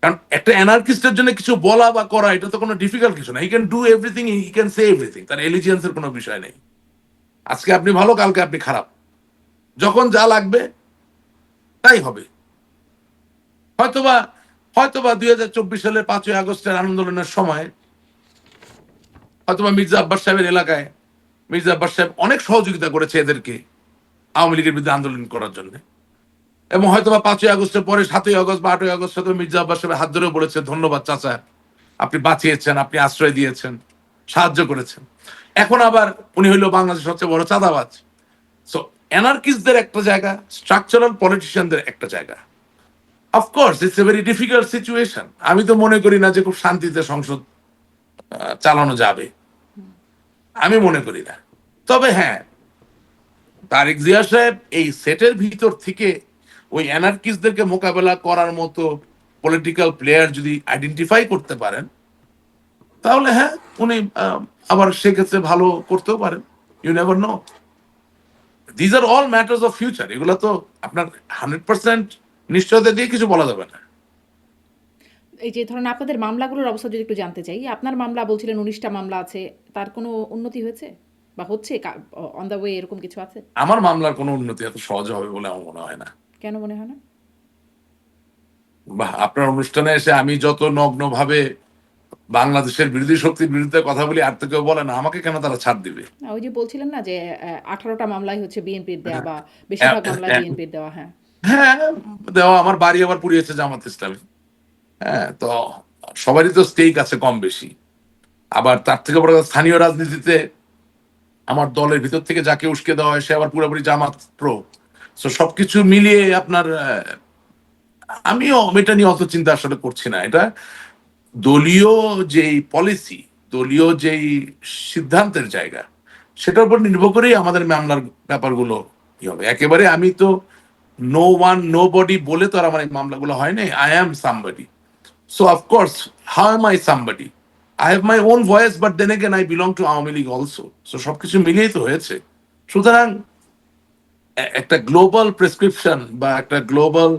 B: কারণ একটা অ্যানার্কিস্টের জন্য কিছু বলা বা করা এটা তো কোনো ডিফিকাল্ট কিছু না। He can do everything, he can say everything, তার এলিজিয়েন্সের কোনো বিষয় নেই। আজকে আপনি ভালো, কালকে আপনি খারাপ, যখন যা লাগবে তাই হবে। হয়তোবা হয়তোবা 2024 সালের 5ই আগস্টের আন্দোলনের সময় হয়তোবা মির্জা আব্বাস সাহেবের এলাকায় মির্জা আব্বাস সাহেব অনেক সহযোগিতা করেছে এদেরকে আওয়ামী লীগের বিরুদ্ধে আন্দোলন করার জন্য। এবং হয়তোবা 5ই আগস্টের পরে 7ই আগস্ট বা 8ই আগস্ট হয়তো মির্জা আব্বাস সাহেবের হাত ধরে বলেছে, ধন্যবাদ চাচা, আপনি বাঁচিয়েছেন, আপনি আশ্রয় দিয়েছেন, সাহায্য করেছেন। এখন আবার উনি হইল বাংলাদেশের সবচেয়ে বড় চাঁদাবাজ। সো অ্যানার্কিস্টদের একটা জায়গা, স্ট্রাকচারাল পলিটিশিয়ানদের একটা জায়গা। Of course it's a very difficult situation. আমি তো মনে করি না যে খুব শান্তিতে সংসদ চালানো যাবে, আমি মনে করি না। তবে হ্যাঁ, তারেক জিয়া সাহেব এই সেটের ভিতর থেকে ওই অ্যানার্কিস্টদেরকে মোকাবেলা করার মতো পলিটিক্যাল প্লেয়ার যদি আইডেন্টিফাই করতে পারেন, তাহলে হ্যাঁ, উনি আবার সেক্ষেত্রে ভালো করতেও পারেন। You never know, these are all matters of future. এগুলো তো আপনার 100% নিশ্চয়তা দিয়ে কিছু বলা যাবে না।
A: এই যে ধরেন আপনাদের মামলাগুলোর অবস্থা যদি একটু জানতে চাই, আপনার মামলা বলছিলেন 19টা মামলা আছে, তার কোনো উন্নতি হয়েছে বা হচ্ছে, অন দ্য ওয়ে, এরকম কিছু আছে?
B: আমার মামলার কোনো উন্নতি এত সহজে হবে বলে আমার মনে হয় না।
A: কেন মনে হয় না?
B: বা আপনার অনুষ্ঠানে এসে আমি যত নগ্ন ভাবে বাংলাদেশের বিরোধী শক্তির বিরুদ্ধে কথা বলি, আর তো কেউ বলে না, আমাকে কেন তারা ছাড় দিবে?
A: না, ওই যে বলছিলেন না যে 18টা মামলাই হচ্ছে বিএনপির দেওয়া বা বেশিরভাগ মামলাই বিএনপির দেওয়া। হ্যাঁ,
B: হ্যাঁ, দেওয়া। আমার বাড়ি আবার পুড়িয়েছে জামাত ইসলামী। হ্যাঁ, তো সবারই তো স্টেক আছে কম বেশি। আবার তার থেকে বড় কথা, স্থানীয় রাজনীতিতে আমার দলের ভিতর থেকে যাকে উস্কে দেওয়া হয় সে আবার পুরোপুরি জামাত প্রো। সো সবকিছু মিলিয়ে আপনার আমিও এটা নিয়ে অত চিন্তা আসলে করছি না। এটা দলীয় যেই পলিসি, দলীয় যেই সিদ্ধান্তের জায়গা, সেটার উপর নির্ভর করেই আমাদের মামলার ব্যাপারগুলো কি হবে। একেবারে আমি তো নো ওয়ান নো বডি বলে তো আর আমার এই মামলাগুলো হয় নাই। I am somebody. So of course how am I somebody? I have my own voice, but then again I belong to Awami League also. সো সবকিছু মিলিয়েই তো হয়েছে। সুতরাং একটা গ্লোবাল প্রেসক্রিপশন বা একটা global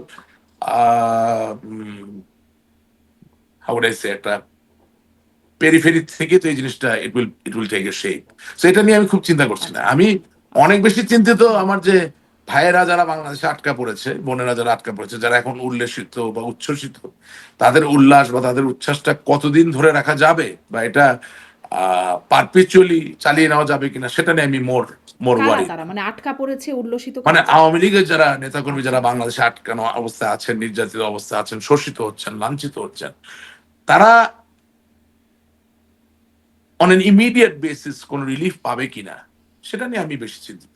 B: how would I say, একটা পেরিফেরি থেকে তো এই জিনিসটা it will take a shape. So এটা নিয়ে আমি খুব চিন্তা করছি না।
A: আচ্ছা।
B: আমি অনেক বেশি চিন্তিত আমার যে ভাইয়েরা যারা বাংলাদেশে আটকা পড়েছে, বোনেরা যারা আটকা পড়েছে, যারা এখন উল্লেসিত বা উচ্ছ্বসিত, তাদের উল্লাস বা তাদের উচ্ছ্বাসটা কতদিন ধরে রাখা যাবে, বা এটা পারপিচুয়ালি চালিয়ে নেওয়া যাবে কিনা, সেটা নিয়ে আমি মোর মোর
A: কারা
B: ওয়ারি।
A: তারা? মানে আটকা পড়েছে, উল্লসিত
B: মানে
A: কারা?
B: আওয়ামী লীগের যারা নেতাকর্মী,
A: আচ্ছা,
B: যারা
A: আচ্ছা।
B: বাংলাদেশে আটকানো অবস্থায় আছেন, নির্যাতিত অবস্থায় আছেন, শোষিত হচ্ছেন, লাঞ্ছিত হচ্ছেন, তারা অন এন ইমিডিয়েট বেসিস কোন রিলিফ পাবে কিনা, সেটা নিয়ে আমি বেশি চিন্তিত।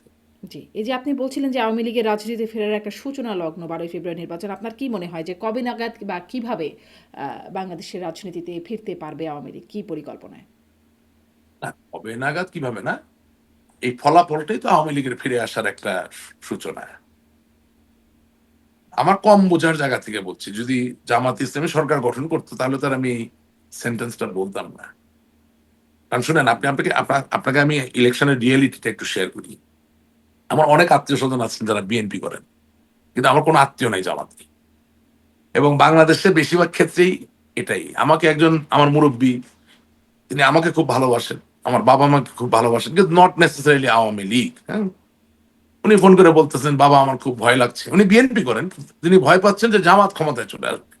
A: জি। এই যে আপনি বলছিলেন যে আওয়ামী লীগের রাজনীতিতে ফেরার একটা সূচনা লগ্ন 12ই ফেব্রুয়ারি নির্বাচন। আপনার কি মনে হয় যে কবে নাগাদ বা কিভাবে বাংলাদেশের রাজনীতিতে ফিরতে পারবে আওয়ামী লীগ? কি পরিকল্পনায়?
B: না, কবে নাগাদ কিভাবে না, এই ফলাফলটাই তো আওয়ামী লীগের ফিরে আসার একটা সূচনা। আমার কম বোঝার জায়গা থেকে বলছি, যদি জামাত ইসলামী সরকার গঠন করতো তাহলে তার আমি সেন্টেন্সটা বলতাম না। কারণ শুনেন, আপনাকে আমি ইলেকশনের রিয়েলিটিটা একটু শেয়ার করি। আমার অনেক আত্মীয় স্বজন আছেন যারা বিএনপি করেন, কিন্তু আমার কোনো আত্মীয় নাই জামাতি। এবং বাংলাদেশে বেশিরভাগ ক্ষেত্রেই এটাই। আমাকে একজন আমার মুরব্বী, তিনি আমাকে খুব ভালোবাসেন, আমার বাবা মাকে খুব ভালোবাসেন, কিন্তু নট নেসেসারিলি আওয়ামী লীগ। হ্যাঁ, উনি ফোন করে বলতেছেন, বাবা আমার খুব ভয় লাগছে। উনি বিএনপি করেন, তিনি ভয় পাচ্ছেন যে জামাত ক্ষমতায় চলে আসবে।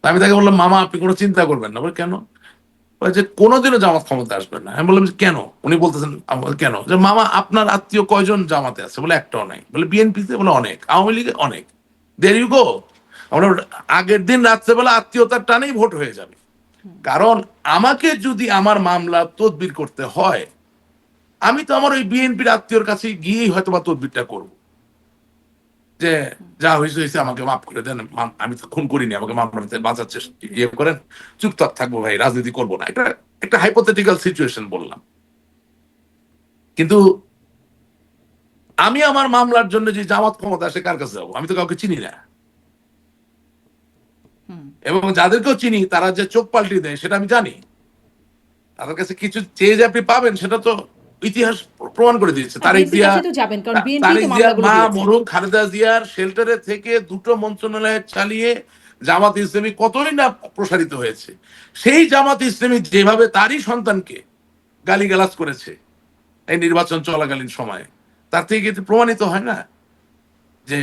B: তা আমি তাকে বললাম, মামা আপনি কোনো চিন্তা করবেন না। বলে কেন? বলে যে কোনোদিনও জামাত ক্ষমতায় আসবে না। আমি বললাম যে কেন? উনি বলতেছেন, আমি বললাম, কেন? যে মামা আপনার আত্মীয় কয়জন জামাতে আছে? বলে একটাও নাই। বলে বিএনপিতে? বলে অনেক। আওয়ামী লীগে? অনেক। There you go. আমরা আগের দিন রাত্রেবেলা আত্মীয়তার টানেই ভোট হয়ে যাবে। কারণ আমাকে যদি আমার মামলা তদবির করতে হয়, আমি তো আমার ওই বিএনপির আত্মীয়র কাছে গিয়েই হয়তো বা তদবিরটা করব, যে যা হয়েছে হয়েছে, আমাকে মাফ করে দেন, আমি তো খুন করিনি, আমাকে মামলাতে বাঁচার চেষ্টা ইয়ে করেন, চুপচাপ থাকবো ভাই, রাজনীতি করবো না। এটা একটা হাইপোথেটিক্যাল সিচুয়েশন বললাম। কিন্তু আমি আমার মামলার জন্য যে জামাত ক্ষমতা আসে, কার কাছে যাবো? আমি তো কাউকে চিনি না।
A: হুম।
B: এবং যাদেরকেও চিনি তারা যে চোখ পাল্টি দেয় সেটা আমি জানি। তাদের কাছে কিছু চেয়ে যে আপনি পাবেন, সেটা তো ইতিহাস প্রমাণ করে দিয়েছে।
A: হ্যাঁ, বিএনপির কাছে তো যাবেন। কারণ বিএনপি তো
B: তারেক জিয়ার
A: মামলাগুলো
B: মা
A: দিয়েছে।
B: মরহুম খালেদা জিয়ার শেল্টারে থেকে দুটো মন্ত্রণালয় চালিয়ে জামাত ইসলামী কতই না প্রসারিত হয়েছে। সেই জামাত ইসলামী যেভাবে তারই সন্তানকে গালিগালাজ করেছে এই নির্বাচন চলাকালীন সময়ে, তার থেকে কিন্তু প্রমাণিত হয় না যে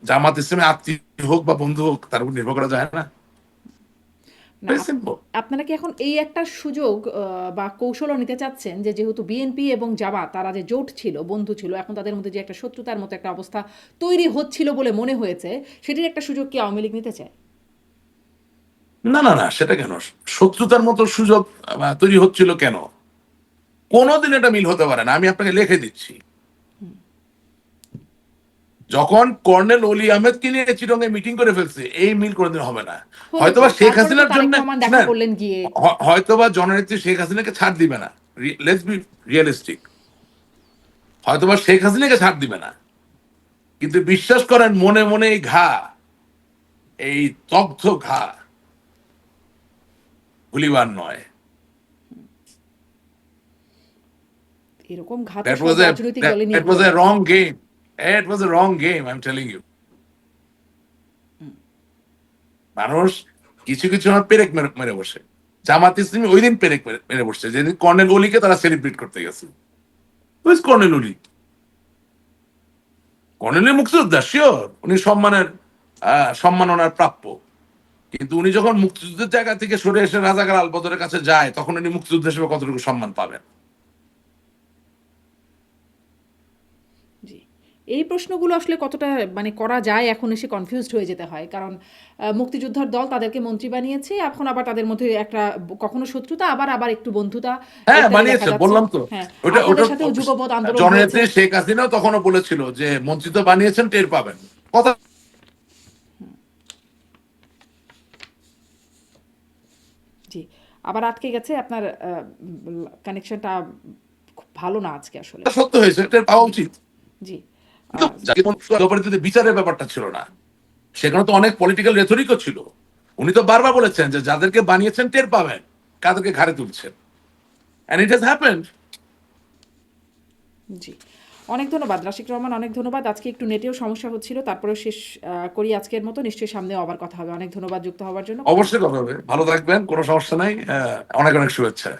B: জামাত ইসলামী আত্মীয় হোক বা বন্ধু হোক, তার উপর নির্ভর করা যায় না।
A: না,
B: ভেরি সিম্পল।
A: আপনারা কি এখন এই একটা সুযোগ বা কৌশলও নিতে চাচ্ছেন যে যেহেতু বিএনপি এবং জামাত তারা যে জোট ছিল, বন্ধু ছিল, এখন তাদের মধ্যে যে একটা শত্রুতার মতো একটা অবস্থা তৈরি হচ্ছিল বলে মনে হয়েছে, সেটির একটা সুযোগ কি আওয়ামী লীগ নিতে চায়?
B: না না না, সেটা কেন? শত্রুতার মতো সুযোগ তৈরি হচ্ছিল কেন? কোনোদিন এটা মিল হতে পারে না। আমি আপনাকে লিখে দিচ্ছি, যখন কর্নেল অলি আহমেদকে নিয়ে চিটং এ মিটিং করে ফেলছে, এই মিল কোনোদিন হবে না।
A: হলো তো।
B: হয়তোবা শেখ
A: তারপরে তো
B: হাসিনার
A: তারেক
B: জন্য,
A: রহমান দেখা
B: শুনেন,
A: করলেন গিয়ে।
B: হয়তোবা জননেত্রী শেখ হাসিনাকে ছাড় দিবে না। Let's be realistic. হয়তোবা শেখ হাসিনাকে ছাড় দিবে না, কিন্তু বিশ্বাস করেন, মনে মনে এই ঘা, এই দগ্ধ ঘা ভুলিবার নয়।
A: এরকম ঘাত
B: That
A: সব
B: was a
A: রাজনৈতিক
B: that,
A: দলে
B: that
A: নিয়ে
B: was
A: ঘটে।
B: a wrong game. It was a wrong game, I'm telling you. মানুষ কিছু কিছু আমার পেরেক মেরে মেরে বসে। জামাত ইসলামী ওই দিন পেরেক মেরে বসছে যেদিন কর্নেল অলিকে তারা সেলিব্রেট করতে গেছে। কর্নেল অলি, কর্নেল মুক্তিযোদ্ধা, শিওর উনি সম্মানের সম্মাননার প্রাপ্য। কিন্তু উনি যখন মুক্তিযুদ্ধের জায়গা থেকে সরে এসে রাজাকার আলবদরের কাছে যায়, তখন উনি মুক্তিযুদ্ধ হিসেবে কতটুকু সম্মান পাবেন?
A: জি। এই প্রশ্নগুলো আসলে কতটা মানে করা যায় এখন এসে কনফিউজড হয়ে যেতে হয়। কারণ মুক্তিযোদ্ধার দল তাদেরকে মন্ত্রী বানিয়েছে। এখন আবার তাদের মধ্যে একটা কখনো শত্রুতা, আবার একটু বন্ধুতা,
B: হ্যাঁ,
A: ইত্যাদি দেখা
B: বানিয়েছে,
A: যাচ্ছে।
B: বললাম তো।
A: হ্যাঁ,
B: ওটা ওটা
A: আপনাদের সাথেও যুগপৎ আন্দোলন হয়েছে।
B: জননেত্রী শেখ হাসিনাও তখনও বলেছিল যে মন্ত্রী তো বানিয়েছেন, টের পাবেন। কথা
A: জি, আবার আটকে গেছে আপনার কানেকশনটা খুব ভালো না আজকে আসলে।
B: এটা সত্য হয়েছে, এটা পাওয়া উচিত।
A: জি,
B: কিন্তু জাকির মনোয়ারের বিচারের ব্যাপারটা ছিল না, সেখানে তো অনেক পলিটিক্যাল রেথরিকও ছিল। উনি তো বারবার বলেছেন যে যাদেরকে বানিয়েছেন টের পাবেন কাদেরকে ঘাড়ে তুলছেন, এন্ড ইট হ্যাজ হ্যাপেন্ড।
A: জি। অনেক ধন্যবাদ রাশিক রহমান, অনেক ধন্যবাদ। আজকে একটু নেটেও সমস্যা হচ্ছিল, তারপরেও শেষ করি আজকের মতো। নিশ্চয়ই সামনেও আবার কথা হবে। অনেক ধন্যবাদ যুক্ত হওয়ার জন্য।
B: অবশ্যই কথা হবে, ভালো থাকবেন, কোনো সমস্যা নাই। অনেক অনেক শুভেচ্ছা।